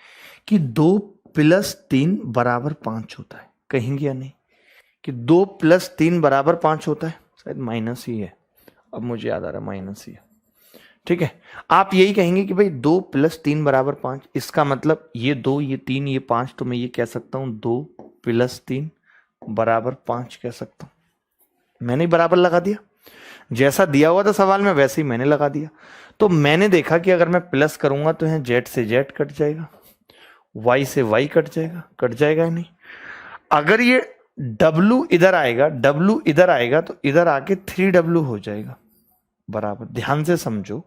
कि 2 प्लस 3 बराबर 5 होता है, कहेंगे या नहीं कि 2 प्लस 3 बराबर 5 होता है? शायद माइनस ही है, अब मुझे याद आ रहा है माइनस ही है। ठीक है, आप यही कहेंगे कि भाई 2 प्लस 3 बराबर 5, इसका मतलब ये 2 ये 3 ये 5, तो मैं ये कह सकता हूं 2 प्लस 3 बराबर 5 कह सकता हूं। मैंने बराबर लगा दिया, जैसा दिया हुआ था सवाल में वैसे ही मैंने लगा दिया। तो मैंने देखा कि अगर मैं प्लस करूंगा तो यहाँ जेड से जेड कट जाएगा, वाई से वाई कट जाएगा या नहीं। अगर ये W इधर आएगा, W इधर आएगा तो इधर आके 3W हो जाएगा बराबर। ध्यान से समझो,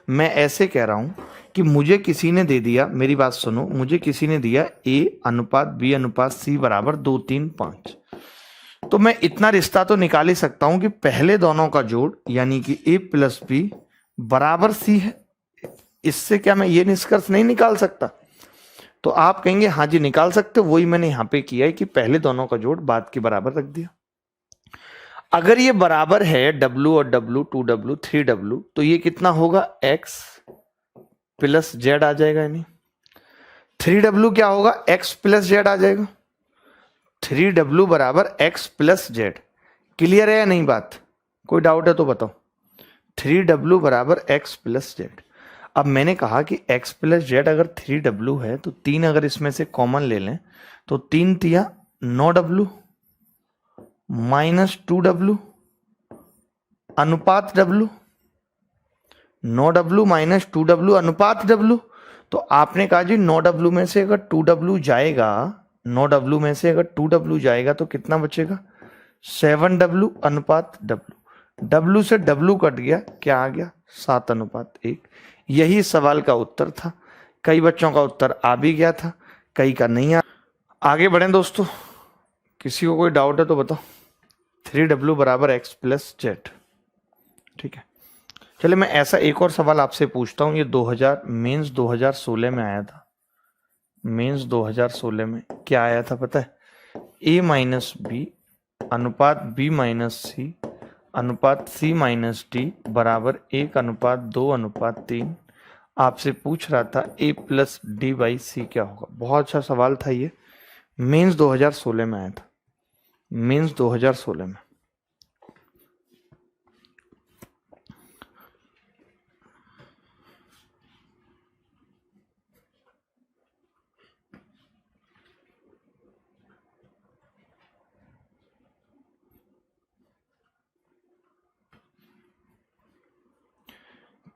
मैं ऐसे कह रहा हूं कि मुझे किसी ने दे दिया, मेरी बात सुनो, मुझे किसी ने दिया A अनुपात B अनुपात C बराबर 2 3 5, तो मैं इतना रिश्ता तो निकाल ही सकता हूं कि पहले दोनों का जोड़ यानी कि A प्लस B बराबर C है। इससे क्या मैं ये निष्कर्ष नहीं निकाल सकता? तो आप कहेंगे हाँ जी निकाल सकते हो, वही मैंने यहां पे किया है कि पहले दोनों का जोड़ बाद के बराबर रख दिया। अगर ये बराबर है W और W 2W 3W, तो ये कितना होगा x प्लस जेड आ जाएगा, यानी 3W क्या होगा, x प्लस जेड आ जाएगा। 3W बराबर x प्लस जेड। क्लियर है या नहीं बात, कोई डाउट है तो बताओ। 3W बराबर x प्लस जेड। अब मैंने कहा कि x प्लस जेड अगर 3W है तो 3 अगर इसमें से कॉमन ले लें तो 3 तिया 9W माइनस 2W अनुपात W, 9W माइनस 2W अनुपात W। तो आपने कहा जी 9W में से अगर 2W जाएगा, 9W में से अगर 2W जाएगा तो कितना बचेगा, 7W अनुपात W। W से W कट गया, क्या आ गया, 7 अनुपात 1। यही सवाल का उत्तर था। कई बच्चों का उत्तर आ भी गया था, कई का नहीं आ। आगे बढ़ें दोस्तों, किसी को कोई डाउट है तो बताओ। 3W बराबर x प्लस जेड। ठीक है, चलिए मैं ऐसा एक और सवाल आपसे पूछता हूं। ये 2016 में आया था। मेंस 2016 में क्या आया था पता है, a माइनस बी अनुपात b माइनस सी अनुपात c माइनस डी बराबर 1 अनुपात 2 अनुपात 3। आपसे पूछ रहा था a प्लस डी बाई सी क्या होगा। बहुत अच्छा सवाल था ये, मेंस 2016 में आया था, मेंस 2016 में।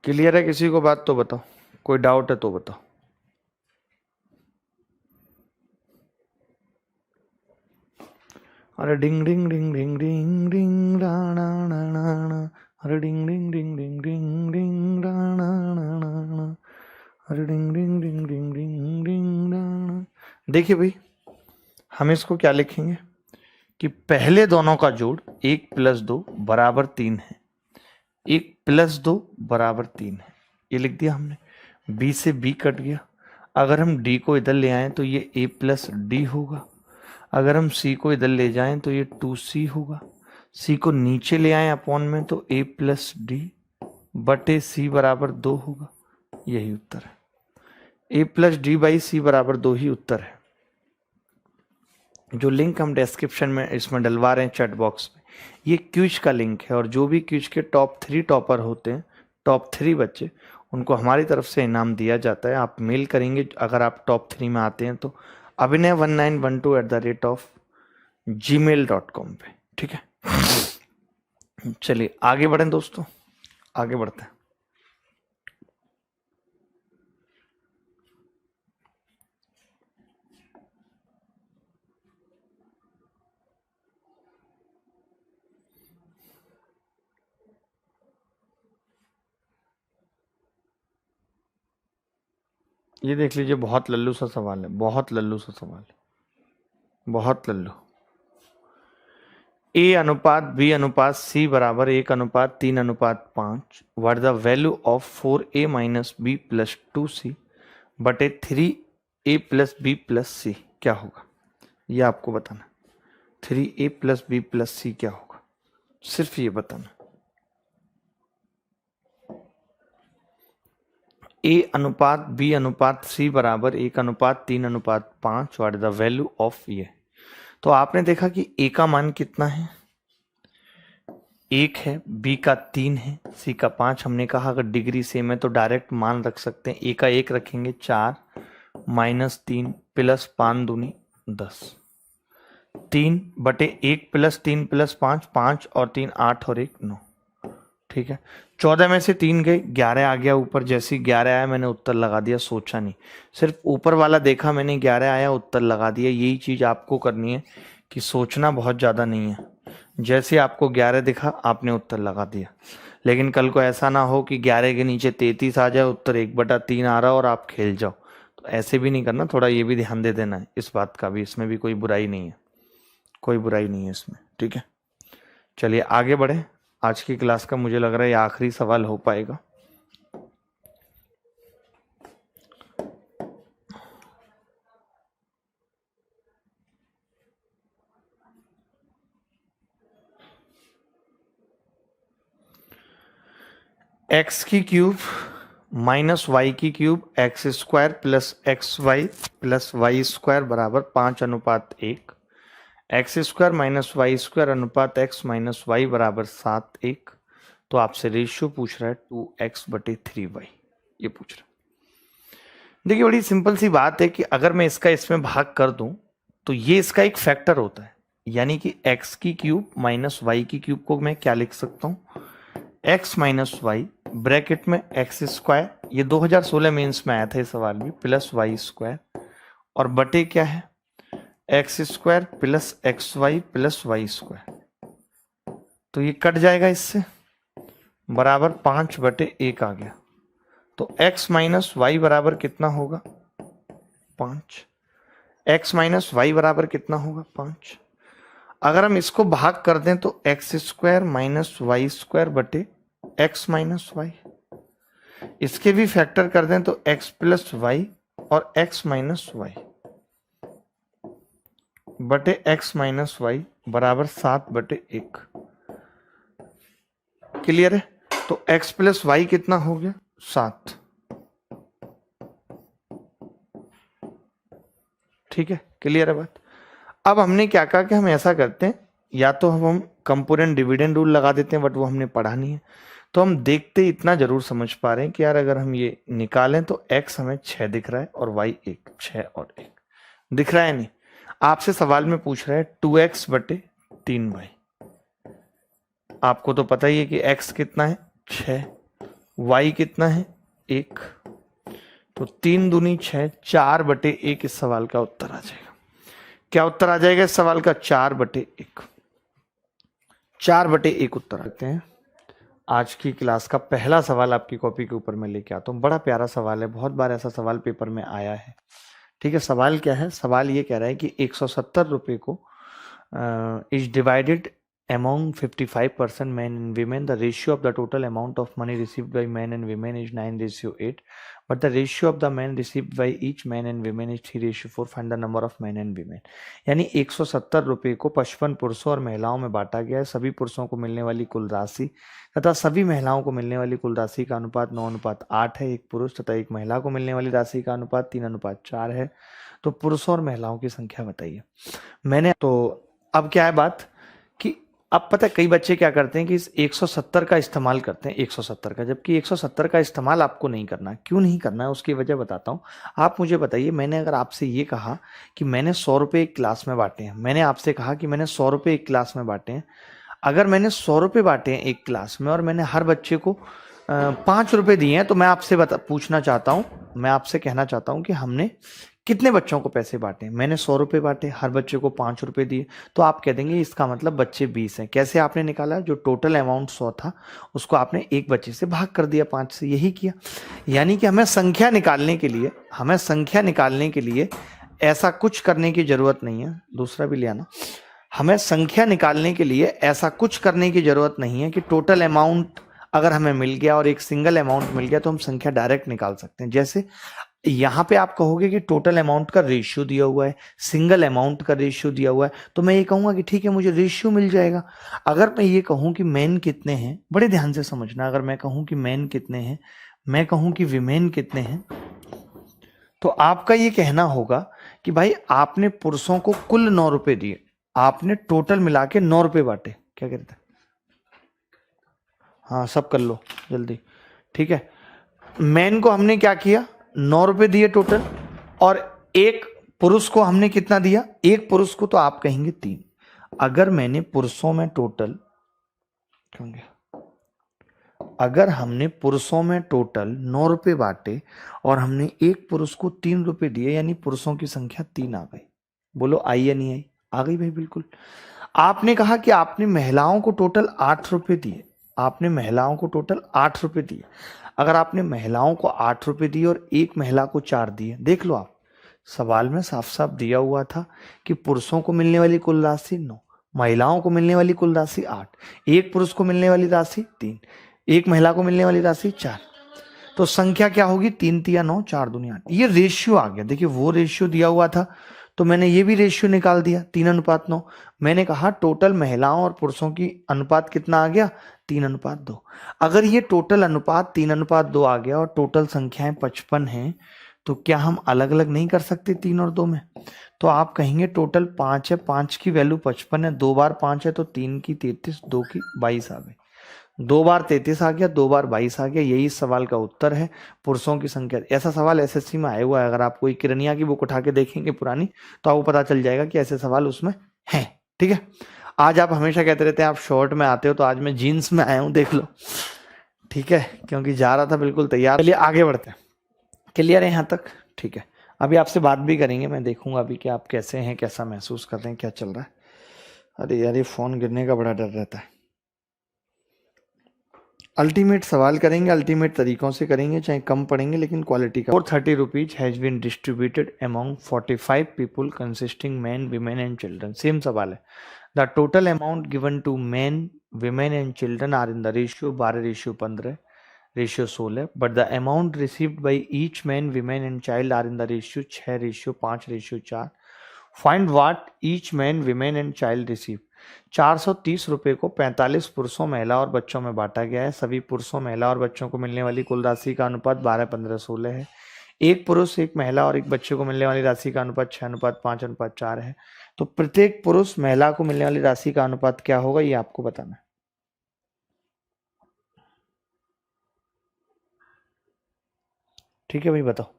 क्लियर है किसी को बात तो बताओ, कोई डाउट है तो बताओ। अरे डिंग डिंग डिंग डिंग डिंग डिंग राणा ना, अरे डिंग डिंग डिंग डिंग डिंग डिंग राणा ना, अरे डिंग डिंग डिंग डिंग डिंग डिंग राणा। देखिए भाई, हम इसको क्या लिखेंगे कि पहले दोनों का जोड़ 1 + 2 = 3 है। 1 + 2 = 3 है, ये लिख दिया हमने। b से b कट गया। अगर हम d को इधर ले आए तो ये a + d होगा। अगर हम c को इधर ले जाएं तो ये 2c होगा। c को नीचे ले आए अपॉन में तो a + d बटे c = 2 होगा। यही उत्तर है। a + d/c = 2 ही उत्तर है। जो लिंक हम डिस्क्रिप्शन में इसमें डलवा रहे हैं चैट बॉक्स में, ये क्विज का लिंक है, और जो भी क्विज के टॉप 3 टॉपर होते हैं, टॉप 3 बच्चे, उनको हमारी तरफ से इनाम दिया जाता है। आप मेल करेंगे अगर आप टॉप 3 में आते हैं तो abhinay1912@gmail.com पे, ठीक है। चलिए आगे बढ़ें दोस्तों, आगे बढ़ते हैं। ये देख लीजिए, बहुत लल्लू सा सवाल है, बहुत लल्लू सा सवाल है, बहुत Lallu. A/B/C = 1/3/5 what the value of 4A - B + 2C बटे 3A + B + C क्या होगा, ये आपको बताना। 3A + B + C क्या होगा, सिर्फ ये बताना। A/B/C = 1/3/5 what the value of ये। तो आपने देखा कि A का मान कितना है, 1 है, B का 3 है, C का 5। हमने कहा अगर डिग्री सेम है तो डायरेक्ट मान रख सकते हैं। A का 1 रखेंगे 4 - 3 + 5 दूनी 10, 3 बटे 1 + 3 + 5, 5 और 3 8 और 1 9, ठीक है। 14 में से 3 गए, 11 आ गया ऊपर। जैसे 11 आया मैंने उत्तर लगा दिया, सोचा नहीं, सिर्फ ऊपर वाला देखा मैंने, 11 आया उत्तर लगा दिया। यही चीज़ आपको करनी है कि सोचना बहुत ज़्यादा नहीं है। जैसे आपको 11 दिखा आपने उत्तर लगा दिया, लेकिन कल को ऐसा ना हो कि 11 के नीचे 33 आ जाए, उत्तर 1/3 आ रहा और आप खेल जाओ। तो ऐसे भी नहीं करना, थोड़ा ये भी ध्यान दे देना है इस बात का भी। इसमें भी कोई बुराई नहीं है, कोई बुराई नहीं है इसमें, ठीक है। चलिए आगे बढ़े। आज की क्लास का मुझे लग रहा है ये आखिरी सवाल हो पाएगा। x³ - y³ x² + xy + y² = 5:1। x² - y² = x - y = 7:1। तो आपसे रेशियो पूछ रहा है 2x/3y, ये पूछ रहा है। देखिए बड़ी सिंपल सी बात है कि अगर मैं इसका इसमें भाग कर दूं तो ये इसका एक फैक्टर होता है, यानी कि x³ - y³ को मैं क्या लिख सकता हूं, x - y ब्रैकेट में x², ये 2016 मेंस में आया था ये सवाल भी, प्लस y² और बटे क्या है x² + xy + y²। तो ये कट जाएगा इससे, बराबर 5/1 आ गया। तो x - y बराबर कितना होगा 5। x - y बराबर कितना होगा 5। अगर हम इसको भाग कर दें तो x² - y² बटे x - y। इसके भी फैक्टर कर दें तो x + y और x - y बटे x - y बराबर 7/1। क्लियर है। तो x + y कितना हो गया 7, ठीक है, क्लियर है बात। अब हमने क्या कहा कि हम ऐसा करते हैं, या तो हम कंपोनेंट डिविडेंड रूल लगा देते हैं, बट वो हमने पढ़ा नहीं है। तो हम देखते इतना जरूर समझ पा रहे हैं कि यार अगर हम ये निकालें तो x हमें 6 दिख रहा है और y 1, 6 और 1 दिख रहा है नहीं। आपसे सवाल में पूछ रहा है 2x/3y। आपको तो पता ही है कि x कितना है 6, y कितना है 1, तो 3 दूनी 6, 4/1 इस सवाल का उत्तर आ जाएगा। क्या उत्तर आ जाएगा इस सवाल का 4/1, 4/1 उत्तर आते हैं। आज की क्लास का पहला सवाल आपकी कॉपी के ऊपर मैं लेके आता हूँ। बड़ा प्यारा सवाल है, बहुत बार ऐसा सवाल पेपर में आया है, ठीक है, सवाल क्या है, सवाल ये कह रहा है कि 170 रुपये को is divided among 55% men and women. The ratio of the total amount of money received by men and women is 9:8, but the ratio of the men received by each man and women is 3:4. Find the number of men and women. यानी 170 रुपये को 55 पुरुषों और महिलाओं में बांटा गया है। सभी पुरुषों को मिलने वाली कुल राशि तथा सभी महिलाओं को मिलने वाली कुल राशि का अनुपात 9:8 है। एक पुरुष तथा एक महिला को मिलने वाली राशि का अनुपात 3:4 है। तो पुरुषों और महिलाओं की संख्या बताइए। मैंने तो अब क्या है बात कि अब पता है कई बच्चे क्या करते हैं कि इस 170 का इस्तेमाल करते हैं, 170 का, जबकि 170 का इस्तेमाल आपको नहीं करना। क्यों नहीं करना है उसकी वजह बताता हूँ। आप मुझे बताइए, मैंने अगर आपसे ये कहा कि मैंने 100 रुपये एक क्लास में बांटे हैं, मैंने आपसे कहा कि मैंने 100 रुपये एक क्लास में बांटे हैं, अगर मैंने 100 रुपये बांटे हैं एक क्लास में और मैंने हर बच्चे को 5 रुपये दिए हैं, तो मैं आपसे पूछना चाहता हूँ, मैं आपसे कहना चाहता हूँ कि हमने कितने बच्चों को पैसे बांटे। मैंने 100 रुपये बांटे, हर बच्चे को 5 रुपये दिए, तो आप कह देंगे इसका मतलब बच्चे 20 हैं। कैसे आपने निकाला? जो टोटल अमाउंट 100 था उसको आपने एक बच्चे से भाग कर दिया 5 से, यही किया। यानी कि हमें संख्या निकालने के लिए ऐसा कुछ करने की जरूरत नहीं है। दूसरा भी ले आना। हमें संख्या निकालने के लिए ऐसा कुछ करने की जरूरत नहीं है कि टोटल अमाउंट अगर हमें मिल गया और एक सिंगल अमाउंट मिल गया तो हम संख्या डायरेक्ट निकाल सकते हैं। जैसे यहां पे आप कहोगे कि टोटल अमाउंट का रेशियो दिया हुआ है, सिंगल अमाउंट का रेशियो दिया हुआ है, तो मैं ये कहूंगा कि ठीक है मुझे रेशियो मिल जाएगा। अगर मैं ये कहूं कि मैन कितने हैं, बड़े ध्यान से समझना, अगर मैं कहूं कि मैन कितने हैं, मैं कहूं कि विमेन कितने हैं, तो आपका ये कहना होगा कि भाई आपने पुरुषों को कुल 9 रुपए दिए, आपने टोटल मिला के 9 रुपए बांटे। क्या कहते हैं? हाँ सब कर लो जल्दी। ठीक है, मैन को हमने क्या किया, 9 रुपए दिए टोटल, और एक पुरुष को हमने कितना दिया, एक पुरुष को तो आप कहेंगे 3। अगर मैंने पुरुषों में टोटल अगर हमने पुरुषों में टोटल 9 रुपए बांटे और हमने एक पुरुष को 3 रुपए दिए, यानी पुरुषों की संख्या 3 आ गई। बोलो आई या नहीं आई? आ गई भाई, बिल्कुल। आपने कहा कि आपने महिलाओं को टोटल 8 रुपए दिए, आपने महिलाओं को टोटल 8 रुपए दिए। अगर आपने महिलाओं को 8 रुपए दिए और एक महिला को 4 दिए, देख लो आप, सवाल में साफ साफ दिया हुआ था कि पुरुषों को मिलने वाली कुल राशि 9, महिलाओं को मिलने वाली कुल राशि 8, एक पुरुष को मिलने वाली राशि 3, एक महिला को मिलने वाली राशि 4। तो संख्या क्या होगी? 3 तिया 9, 4 दूनी 8। ये रेशियो आ गया। देखिए वो रेशियो दिया हुआ था तो मैंने ये भी रेशियो निकाल दिया, 3:9। मैंने कहा टोटल महिलाओं और पुरुषों की अनुपात कितना आ गया? 3:2। अगर ये टोटल अनुपात 3:2 आ गया और टोटल संख्याएं 55 हैं, तो क्या हम अलग अलग नहीं कर सकते 3 और 2 में? तो आप कहेंगे टोटल 5 है, 5 की वैल्यू 55 है, 2 बार 5 है तो 3 की 33, 2 की 22 आ गई। 2 बार 33 आ गया, 2 बार 22 आ गया। यही इस सवाल का उत्तर है, पुरुषों की संख्या। ऐसा सवाल एसएससी में आया हुआ है, अगर आप कोई किरनिया की बुक उठा के देखेंगे पुरानी, तो आपको पता चल जाएगा कि ऐसे सवाल उसमें हैं। ठीक है, आज आप हमेशा कहते रहते हैं आप शॉर्ट में आते हो, तो आज मैं जीन्स में आया हूं, देख लो। ठीक है, क्योंकि जा रहा था बिल्कुल तैयार। चलिए आगे बढ़ते हैं। क्लियर है यहाँ तक? ठीक है, अभी आपसे बात भी करेंगे, मैं देखूंगा अभी कि आप कैसे हैं, कैसा महसूस कर रहे हैं, क्या चल रहा है। अरे यार ये फोन गिरने का बड़ा डर रहता है। अल्टीमेट सवाल करेंगे, अल्टीमेट तरीकों से करेंगे, चाहे कम पढ़ेंगे लेकिन क्वालिटी का। 430 rupees has been distributed among 45 people consisting man, women and children. Same सवाल है। The total amount given to man, women and children are in the ratio 12:15, ratio 16, but the amount received by each man, women and child are in the ratio 6:5:4। Find what each man, women and child receive. 430 रुपये को 45 पुरुषों, महिला और बच्चों में बांटा गया है। सभी पुरुषों, महिला और बच्चों को मिलने वाली कुल राशि का अनुपात 12:15:16 है। एक पुरुष, एक महिला और एक बच्चे को मिलने वाली राशि का अनुपात 6:5:4 है। तो प्रत्येक पुरुष, महिला को मिलने वाली राशि का अनुपात क्या होगा, ये आपको बताना है। ठीक है भाई, बताओ।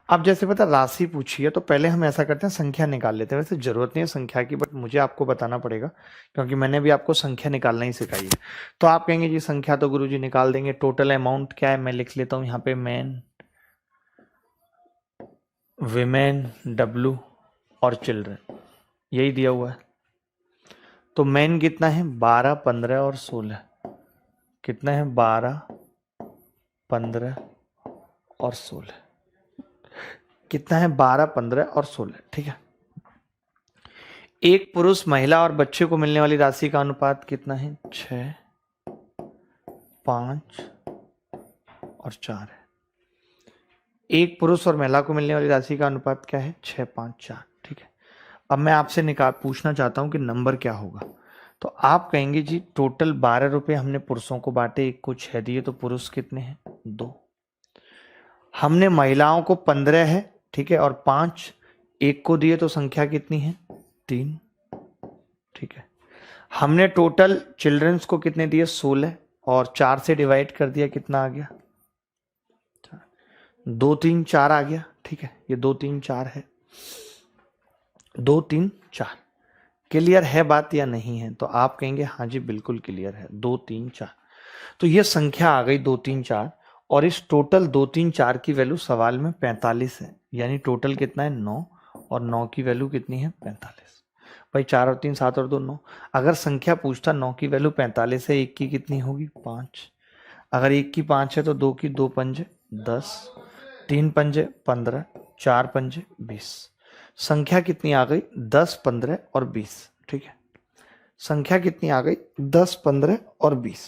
अब जैसे पता राशि पूछी है तो पहले हम ऐसा करते हैं, संख्या निकाल लेते हैं। वैसे जरूरत नहीं है संख्या की, बट मुझे आपको बताना पड़ेगा क्योंकि मैंने भी आपको संख्या निकालना ही सिखाई है। तो आप कहेंगे जी संख्या तो गुरुजी निकाल देंगे। टोटल अमाउंट क्या है, मैं लिख लेता हूं यहाँ पे, मैन, विमेन, डब्लू और चिल्ड्रन, यही दिया हुआ है। तो मैन कितना है? 12, 15 और 16। कितना है? 12, 15 और 16। कितना है 12, 15 और 16, ठीक है। एक पुरुष, महिला और बच्चे को मिलने वाली राशि का अनुपात कितना है? 6, 5 और 4 है। एक पुरुष और महिला को मिलने वाली राशि का अनुपात क्या है? 6, 5, 4, ठीक है। अब मैं आपसे पूछना चाहता हूं कि नंबर क्या होगा। तो आप कहेंगे जी टोटल 12 रुपए हमने पुरुषों को बांटे, एक को 6 दिए, तो पुरुष कितने हैं? 2। हमने महिलाओं को 15 है, ठीक है, और 5 एक को दिए, तो संख्या कितनी है? 3, ठीक है। हमने टोटल चिल्ड्रंस को कितने दिए? 16, और 4 से डिवाइड कर दिया, कितना आ गया? 2, 3, 4 आ गया, ठीक है। ये 2, 3, 4 है, 2, 3, 4। क्लियर है बात या नहीं है? तो आप कहेंगे हाँ जी बिल्कुल क्लियर है, 2, 3, 4। तो ये संख्या आ गई 2, 3, 4, और इस टोटल 2, 3, 4 की वैल्यू सवाल में 45 है, यानी टोटल कितना है? 9, और 9 की वैल्यू कितनी है? 45। भाई 4 और 3 7 और 2 9। अगर संख्या पूछता 9 की वैल्यू 45 है, 1 की कितनी होगी? 5। अगर 1 की 5 है तो 2 की 2 पंजे 10, 3 पंजे 15, 4 पंजे 20। संख्या कितनी आ गई? 10, 15 और 20, ठीक है। संख्या कितनी आ गई? 10, 15 और 20।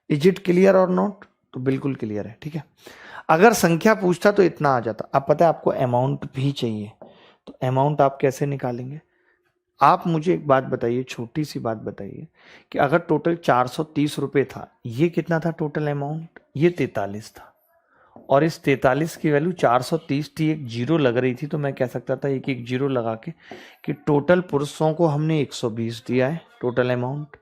इज इट क्लियर और नॉट? तो बिल्कुल क्लियर है, ठीक है। अगर संख्या पूछता तो इतना आ जाता। अब पता है आपको अमाउंट भी चाहिए, तो अमाउंट आप कैसे निकालेंगे? आप मुझे एक बात बताइए, छोटी सी बात बताइए, कि अगर टोटल 430 रुपए था, ये कितना था टोटल अमाउंट? ये 43 था, और इस 43 की वैल्यू 430 थी, एक जीरो लग रही थी, तो मैं कह सकता था एक एक जीरो लगा के कि टोटल पुरुषों को हमने 120 दिया है टोटल अमाउंट,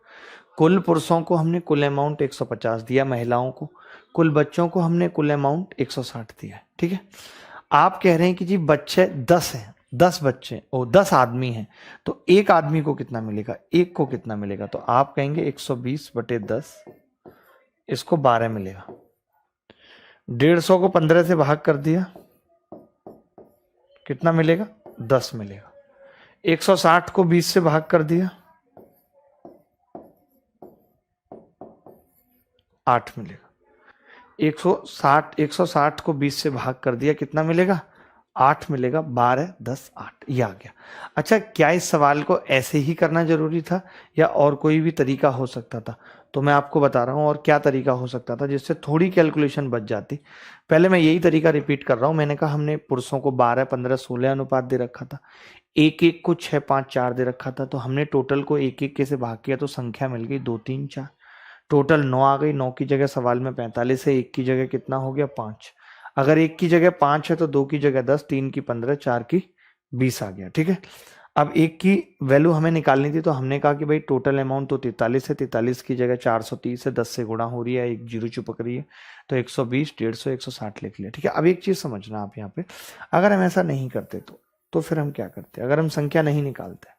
कुल पुरुषों को हमने कुल अमाउंट 150 दिया, महिलाओं को, कुल बच्चों को हमने कुल अमाउंट 160 दिया है, ठीक है। आप कह रहे हैं कि जी बच्चे 10 हैं, 10 बच्चे और 10 आदमी हैं, तो एक आदमी को कितना मिलेगा? एक को कितना मिलेगा? तो आप कहेंगे 120/10, इसको 12 मिलेगा। 150 को 15 से भाग कर दिया, कितना मिलेगा? 10 मिलेगा। 160 को 20 से भाग कर दिया, 8 मिलेगा। 160 को 20 से भाग कर दिया, कितना मिलेगा? 8 मिलेगा। 12, 10, 8, ये आ गया। अच्छा, क्या इस सवाल को ऐसे ही करना जरूरी था या और कोई भी तरीका हो सकता था? तो मैं आपको बता रहा हूं और क्या तरीका हो सकता था जिससे थोड़ी कैलकुलेशन बच जाती। पहले मैं यही तरीका रिपीट कर रहा हूं। मैंने कहा हमने पुरुषों को 12, 15, 16 अनुपात दे रखा था, एक एक को 6, 5, 4 दे रखा था, तो हमने टोटल को एक एक के से भाग किया, तो संख्या मिल गई 2, 3, 4। टोटल 9 आ गई। 9 की जगह सवाल में 45 है, एक की जगह कितना हो गया? 5। अगर एक की जगह 5 है तो 2 की जगह 10, 3 की 15, 4 की 20 आ गया, ठीक है। अब एक की वैल्यू हमें निकालनी थी, तो हमने कहा कि भाई टोटल अमाउंट तो 43 है, 43 की जगह 430 है, 10 से गुणा हो रही है, एक जीरो चिपक रही है, तो 120, 150, 160 लिख लिया, ठीक है। अब एक चीज समझना आप यहाँ पे, अगर हम ऐसा नहीं करते तो फिर हम क्या करते? अगर हम संख्या नहीं निकालते,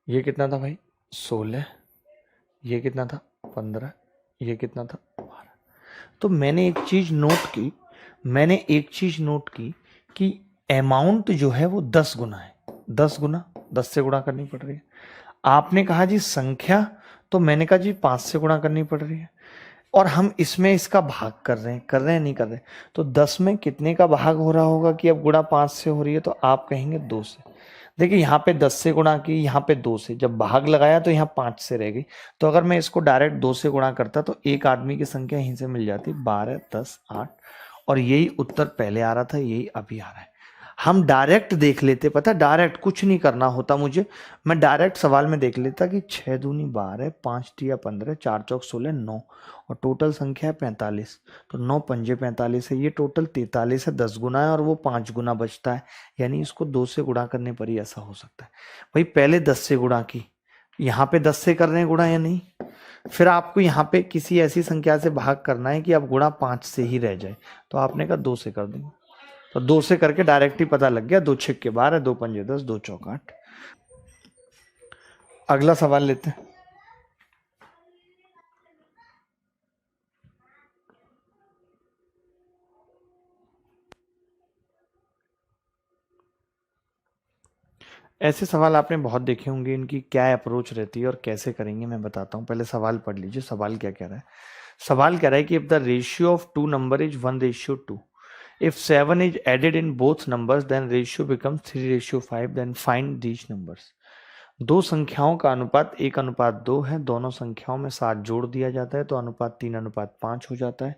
ये कितना था भाई? 16, ये कितना था? 15, ये कितना था? 12। तो मैंने एक चीज नोट की कि अमाउंट जो है वो 10 गुना है। 10 गुना, 10 से गुणा करनी पड़ रही है। आपने कहा जी संख्या, तो मैंने कहा जी 5 से गुणा करनी पड़ रही है, और हम इसमें इसका भाग कर रहे हैं नहीं कर रहे? तो 10 में कितने का भाग हो रहा होगा कि अब गुणा 5 से हो रही है? तो आप कहेंगे 2 से। देखिए यहाँ पे 10 से गुणा की, यहाँ पे 2 से, जब भाग लगाया तो यहाँ 5 से रह गई। तो अगर मैं इसको डायरेक्ट 2 से गुणा करता तो एक आदमी की संख्या यहीं से मिल जाती, 12, 10, 8, और यही उत्तर पहले आ रहा था, यही अभी आ रहा है। हम डायरेक्ट देख लेते, पता, डायरेक्ट कुछ नहीं करना होता मुझे, मैं डायरेक्ट सवाल में देख लेता कि 6 दूनी 12, 5 तिया 15, 4 चौक 16, 9, और टोटल संख्या है 45, तो 9 पंजे 45 है, ये टोटल 43 है, 10 गुना है और वो 5 गुना बचता है, यानी इसको 2 से गुणा करने पर ही ऐसा हो सकता है। भाई पहले 10 से गुणा की, यहाँ पे 10 से कर रहे हैं गुणा या नहीं, फिर आपको यहाँ पे किसी ऐसी संख्या से भाग करना है कि अब गुणा 5 से ही रह जाए, तो आपने कहा 2 से कर देंगे, तो 2 से करके डायरेक्ट ही पता लग गया, 2 छक्के 12, 2 पंजे 10, 2 चौक 8। अगला सवाल लेते हैं। ऐसे सवाल आपने बहुत देखे होंगे, इनकी क्या अप्रोच रहती है और कैसे करेंगे मैं बताता हूँ। पहले सवाल पढ़ लीजिए, सवाल क्या कह रहा है। सवाल कह रहा है कि if the ratio of two number is 1:2, if 7 is added in both numbers then ratio becomes 3:5, then find these numbers. दो संख्याओं का अनुपात 1:2 है, दोनों संख्याओं में 7 जोड़ दिया जाता है तो अनुपात 3:5 हो जाता है।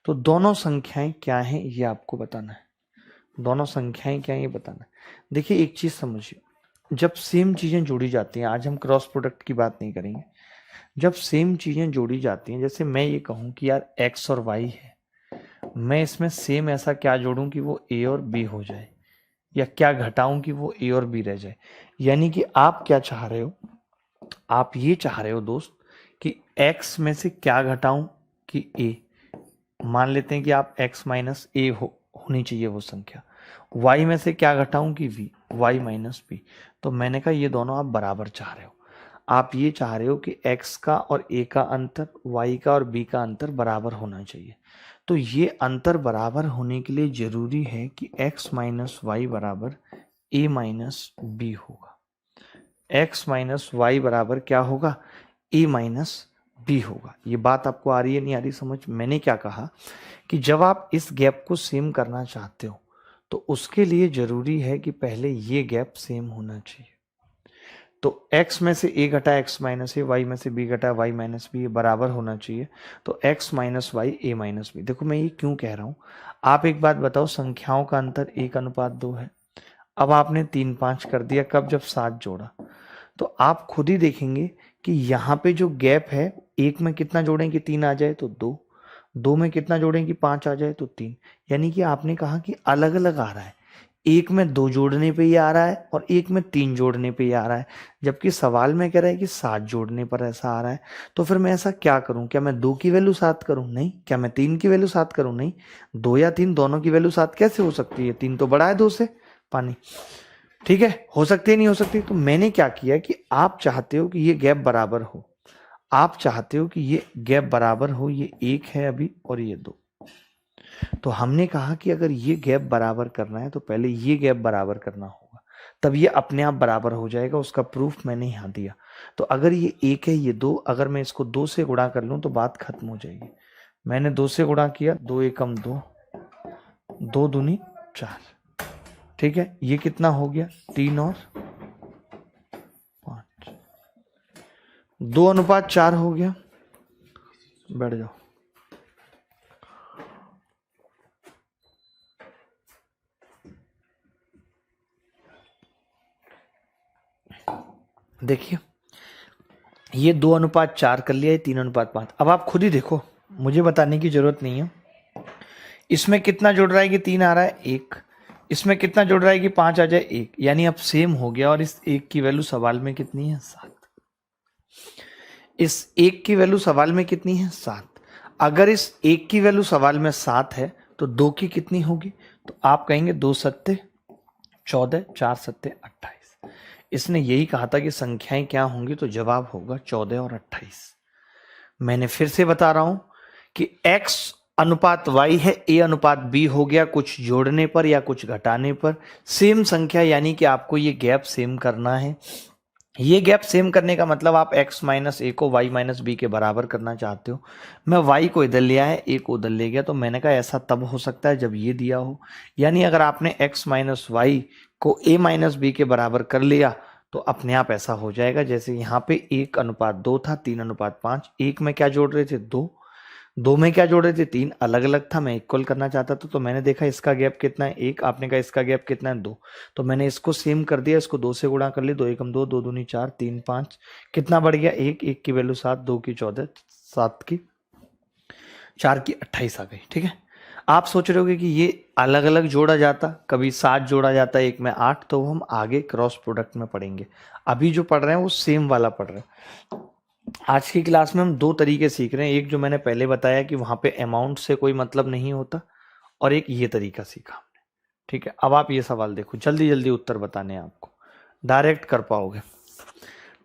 तो दोनों संख्याएं क्या हैं ये आपको बताना है। दोनों संख्याएं क्या हैं ये बताना है। देखिए एक चीज समझिए, जब सेम चीजें जोड़ी जाती हैं, आज हम क्रॉस प्रोडक्ट की बात नहीं करेंगे, जब सेम चीजें जोड़ी जाती हैं, जैसे मैं ये कहूं कि यार x और y है, मैं इसमें सेम ऐसा क्या जोड़ूं कि वो a और b हो जाए, या क्या घटाऊं कि वो a और b रह जाए। यानी कि आप क्या चाह रहे हो, आप ये चाह रहे हो दोस्त कि x में से क्या घटाऊं कि a। मान लेते हैं कि आप x माइनस ए होनी चाहिए वो संख्या। y में से क्या घटाऊं कि v, y माइनस b। तो मैंने कहा ये दोनों आप बराबर चाह रहे हो। आप ये चाह रहे हो कि x का और a का अंतर, y का और b का अंतर बराबर होना चाहिए। तो ये अंतर बराबर होने के लिए जरूरी है कि x माइनस वाई बराबर a माइनस बी होगा। x माइनस वाई बराबर क्या होगा, a माइनस बी होगा। ये बात आपको आ रही है नहीं आ रही समझ। मैंने क्या कहा कि जब आप इस गैप को सेम करना चाहते हो तो उसके लिए जरूरी है कि पहले ये गैप सेम होना चाहिए। तो x में से a घटा x माइनस ए, y में से b घटा y माइनस बी, बराबर होना चाहिए। तो x minus Y a minus B. देखो मैं ये क्यों कह रहा हूं, आप एक बात बताओ, संख्याओं का अंतर 1:2 है। अब आपने 3 5 कर दिया, कब, जब 7 जोड़ा। तो आप खुद ही देखेंगे कि यहाँ पे जो गैप है, एक में कितना जोड़ें कि 3 आ जाए तो 2, 2 में कितना जोड़ें कि 5 आ जाए तो 3। यानी कि आपने कहा कि अलग अलग आ रहा है, एक में 2 जोड़ने पे ही आ रहा है और एक में 3 जोड़ने पे ही आ रहा है, जबकि सवाल में कह रहा है कि 7 जोड़ने पर ऐसा आ रहा है। तो फिर मैं ऐसा क्या करूं, क्या मैं 2 की वैल्यू 7 करूं, नहीं। क्या मैं 3 की वैल्यू 7 करूं, नहीं। 2 या 3 दोनों की वैल्यू 7 कैसे हो सकती है, 3 तो बड़ा है 2 से, पानी। ठीक है, हो सकती है नहीं हो सकती। तो मैंने क्या किया कि आप चाहते हो कि ये गैप बराबर हो, आप चाहते हो कि ये गैप बराबर हो, ये 1 है अभी और ये 2। तो हमने कहा कि अगर ये गैप बराबर करना है तो पहले ये गैप बराबर करना होगा, तब ये अपने आप बराबर हो जाएगा। उसका प्रूफ मैंने यहां दिया। तो अगर ये 1 है, ये 2, अगर मैं इसको 2 से गुणा कर लूं तो बात खत्म हो जाएगी। मैंने 2 से गुणा किया, 2 एकम 2, 2 दूनी 4। ठीक है, ये कितना हो गया, 3 और 5, 2:4 हो गया। बैठ जाओ। देखिए ये 2:4 कर लिया, ये 3:5। अब आप खुद ही देखो, मुझे बताने की जरूरत नहीं है। इसमें कितना जुड़ रहा है कि 3 आ रहा है, 1। इसमें कितना जुड़ रहा है कि 5 आ जाए, 1। यानी अब सेम हो गया। और इस 1 की वैल्यू सवाल में कितनी है, 7। इस 1 की वैल्यू सवाल में कितनी है, 7। अगर इस 1 की वैल्यू सवाल में 7 है तो 2 की कितनी होगी, तो आप कहेंगे 2 सत्ते 14, 4 सत्ते 28। इसने यही कहा था कि संख्याएं क्या होंगी, तो जवाब होगा 14 और 28। मैंने फिर से बता रहा हूं कि x अनुपात y है, a अनुपात b हो गया कुछ जोड़ने पर या कुछ घटाने पर। सेम संख्या, यानी कि आपको ये गैप सेम करना है। ये गैप सेम करने का मतलब आप x माइनस ए को y माइनस बी के बराबर करना चाहते हो। मैं y को इधर ले आया, a को उधर ले गया। तो मैंने कहा ऐसा तब हो सकता है जब ये दिया हो। यानी अगर आपने x माइनस वाई को a माइनस बी के बराबर कर लिया तो अपने आप ऐसा हो जाएगा। जैसे यहाँ पे 1:2 था, 3:5। 1 में क्या जोड़ रहे थे, 2, 2 में क्या जोड़ रहे थे, 3। अलग अलग था, मैं इक्वल करना चाहता था। तो मैंने देखा इसका गैप कितना है, 1। आपने कहा इसका गैप कितना है, 2। तो मैंने इसको सेम कर दिया, इसको 2 से गुणा कर ली, 2 एकम 2, 2 दूनी 4, 3 5। कितना बढ़ गया, 1। 1 की वैल्यू 7, 2 की 14, 7 की 4 की 28 आ गई। ठीक है, आप सोच रहे होगे कि ये अलग अलग जोड़ा जाता, कभी 7 जोड़ा जाता है, एक में 8। तो हम आगे क्रॉस प्रोडक्ट में पढ़ेंगे। अभी जो पढ़ रहे हैं वो सेम वाला पढ़ रहे हैं। आज की क्लास में हम 2 तरीके सीख रहे हैं। एक जो मैंने पहले बताया कि वहां पे अमाउंट से कोई मतलब नहीं होता, और एक ये तरीका सीखा हमने। ठीक है, अब आप ये सवाल देखो, जल्दी जल्दी उत्तर बताने हैं आपको, डायरेक्ट कर पाओगे।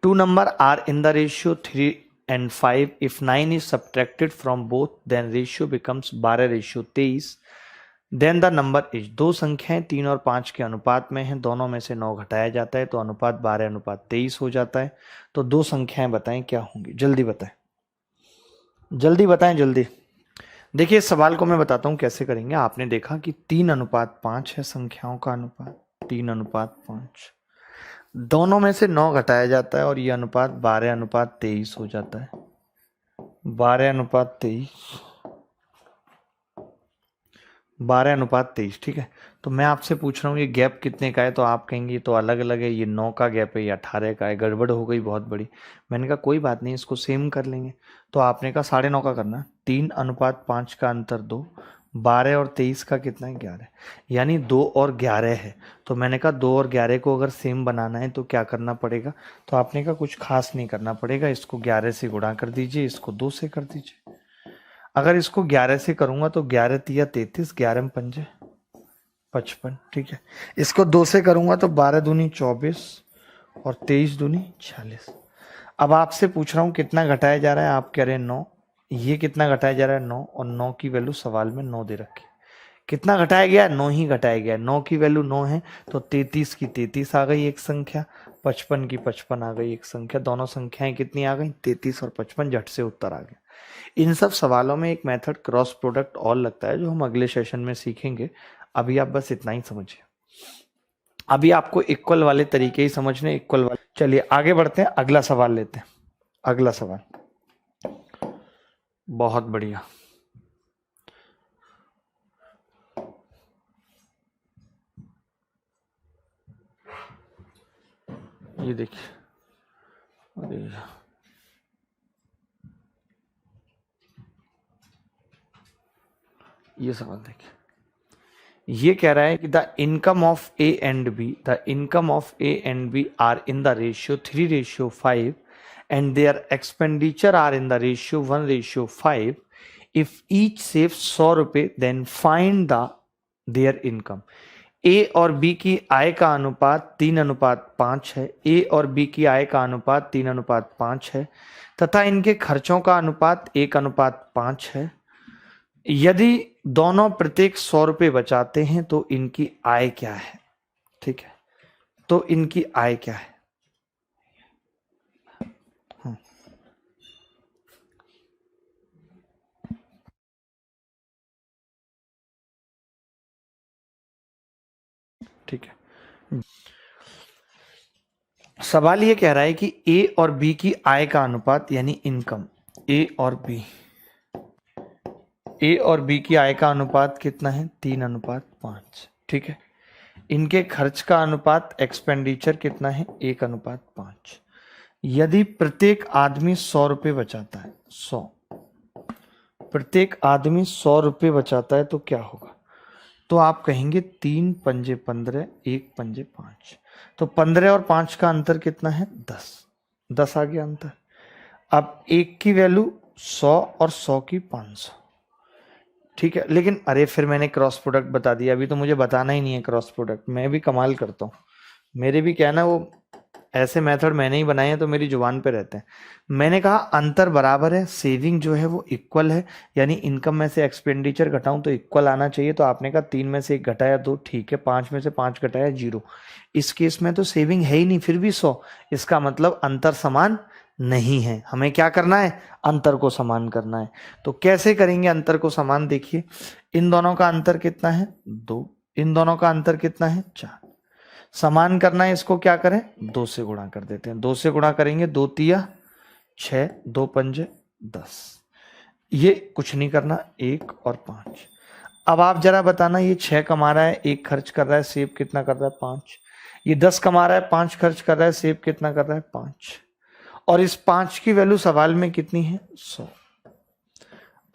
2 number are in the ratio 3 and 5. If 9 is subtracted from both, then ratio becomes 12:23. Then the number is, दो संख्याएं 3 और 5 के अनुपात में हैं, दोनों में से 9 घटाया जाता है तो अनुपात 12:23 हो जाता है। तो दो संख्याएं बताएं क्या होंगी, जल्दी बताएं, जल्दी बताएं जल्दी। देखिए इस सवाल को मैं बताता हूं कैसे करेंगे। आपने देखा कि 3:5 है संख्याओं का अनुपात, 3:5, दोनों में से 9 घटाया जाता है और ये अनुपात 12:23 हो जाता है, 12:23, 12:23। ठीक है, तो मैं आपसे पूछ रहा हूँ ये गैप कितने का है, तो आप कहेंगे ये तो अलग अलग है, ये 9 का गैप है, ये 18 का है, गड़बड़ हो गई बहुत बड़ी। मैंने कहा कोई बात नहीं, इसको सेम कर लेंगे। तो आपने कहा 9.5 का करना, 3:5 का अंतर 2, 12 और 23 का कितना है 11, यानी 2 और 11 है। तो मैंने कहा 2 और 11 को अगर सेम बनाना है तो क्या करना पड़ेगा, तो आपने कहा कुछ खास नहीं करना पड़ेगा, इसको 11 से गुणा कर दीजिए, इसको 2 से कर दीजिए। अगर इसको 11 से करूंगा तो 11 तिया 33, 11 में 5 55। ठीक है, इसको 2 से करूंगा तो 12 दूनी 24 और 23 दूनी 46। अब आपसे पूछ रहा हूं कितना घटाया जा रहा है, आप कह रहे हैं 9, ये कितना घटाया जा रहा है 9, और 9 की वैल्यू सवाल में 9 दे रखी। कितना घटाया गया, 9 ही घटाया गया। 9 की वैल्यू 9 है तो 33 की 33 आ गई एक संख्या, 55 की 55 आ गई एक संख्या, दोनों संख्याएं कितनी आ गई 33 और 55, झट से उत्तर आ गया। इन सब सवालों में एक मेथड क्रॉस प्रोडक्ट और लगता है जो हम अगले सेशन में सीखेंगे, अभी आप बस इतना ही समझिए। अभी आपको इक्वल वाले तरीके ही समझने, इक्वल वाले। चलिए आगे बढ़ते हैं, अगला सवाल लेते हैं। अगला सवाल बहुत बढ़िया, ये देखिए, ये सवाल देखिए, ये कह रहा है कि the income of A and B, the income of A and B are in the ratio 3:5 and their expenditure are in the ratio 1:5. If each saves 100 रुपए then find their income. ए और बी की आय का अनुपात 3:5 है, ए और B की आय का अनुपात 3:5 है तथा इनके खर्चों का अनुपात 1:5 है। यदि दोनों प्रत्येक 100 रुपए बचाते हैं तो इनकी आय क्या है। ठीक है, तो इनकी आय क्या है, ठीक है। सवाल ये कह रहा है कि ए और बी की आय का अनुपात यानी इनकम, ए और बी की आय का अनुपात कितना है 3:5। ठीक है, इनके खर्च का अनुपात एक्सपेंडिचर कितना है 1:5। यदि प्रत्येक आदमी 100 रुपये बचाता है, 100, प्रत्येक आदमी 100 रुपये बचाता है तो क्या होगा, तो आप कहेंगे 3 पंजे 15, 1 पंजे 5, तो 15 और 5 का अंतर कितना है 10, 10 आ गया अंतर। अब एक की वैल्यू 100 और 100 की 500। ठीक है, लेकिन अरे फिर मैंने क्रॉस प्रोडक्ट बता दिया, अभी तो मुझे बताना ही नहीं है क्रॉस प्रोडक्ट। मैं भी कमाल करता हूँ, मेरे भी क्या है ना, वो ऐसे मेथड मैंने ही बनाए हैं तो मेरी जुबान पे रहते हैं। मैंने कहा अंतर बराबर है, सेविंग जो है वो इक्वल है, यानी इनकम में से एक्सपेंडिचर घटाऊं तो इक्वल आना चाहिए। तो आपने कहा 3 में से 1 घटाया 2, ठीक है, 5 में से 5 घटाया 0। इस केस में तो सेविंग है ही नहीं, फिर भी 100, इसका मतलब अंतर समान नहीं है। हमें क्या करना है, अंतर को समान करना है। तो कैसे करेंगे अंतर को समान, देखिए इन दोनों का अंतर कितना है 2, इन दोनों का अंतर कितना है 4। समान करना है, इसको क्या करें 2 से गुणा कर देते हैं। 2 से गुणा करेंगे, 2 तिया 6, 2 पंजे 10, ये कुछ नहीं करना, 1 और 5। अब आप जरा बताना, ये 6 कमा रहा है, 1 खर्च कर रहा है, सेव कितना कर रहा है 5। ये 10 कमा रहा है, 5 खर्च कर रहा है, सेव कितना कर रहा है 5। और इस 5 की वैल्यू सवाल में कितनी है 100।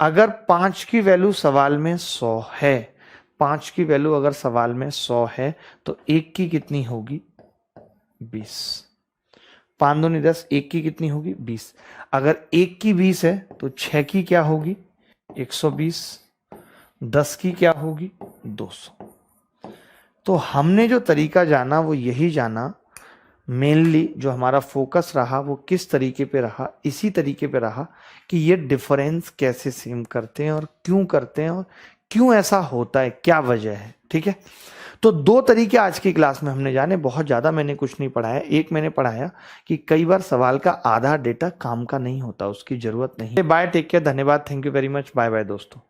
अगर 5 की वैल्यू सवाल में 100 है, 5 की वैल्यू अगर सवाल में 100 है तो 1 की कितनी होगी 20, 5 दूनी 10, 1 की कितनी होगी 20। अगर 1 की 20 है तो 6 की क्या होगी 120, 10 की क्या होगी 200। तो हमने जो तरीका जाना वो यही जाना, मेनली जो हमारा फोकस रहा वो किस तरीके पे रहा, इसी तरीके पे रहा कि ये डिफरेंस कैसे सेम करते हैं और क्यों करते हैं और क्यों ऐसा होता है, क्या वजह है। ठीक है, तो दो तरीके आज की क्लास में हमने जाने, बहुत ज्यादा मैंने कुछ नहीं पढ़ाया। एक मैंने पढ़ाया कि कई बार सवाल का आधा डेटा काम का नहीं होता, उसकी जरूरत नहीं। बाय, टेक केयर, धन्यवाद, thank you very much, bye bye दोस्तों।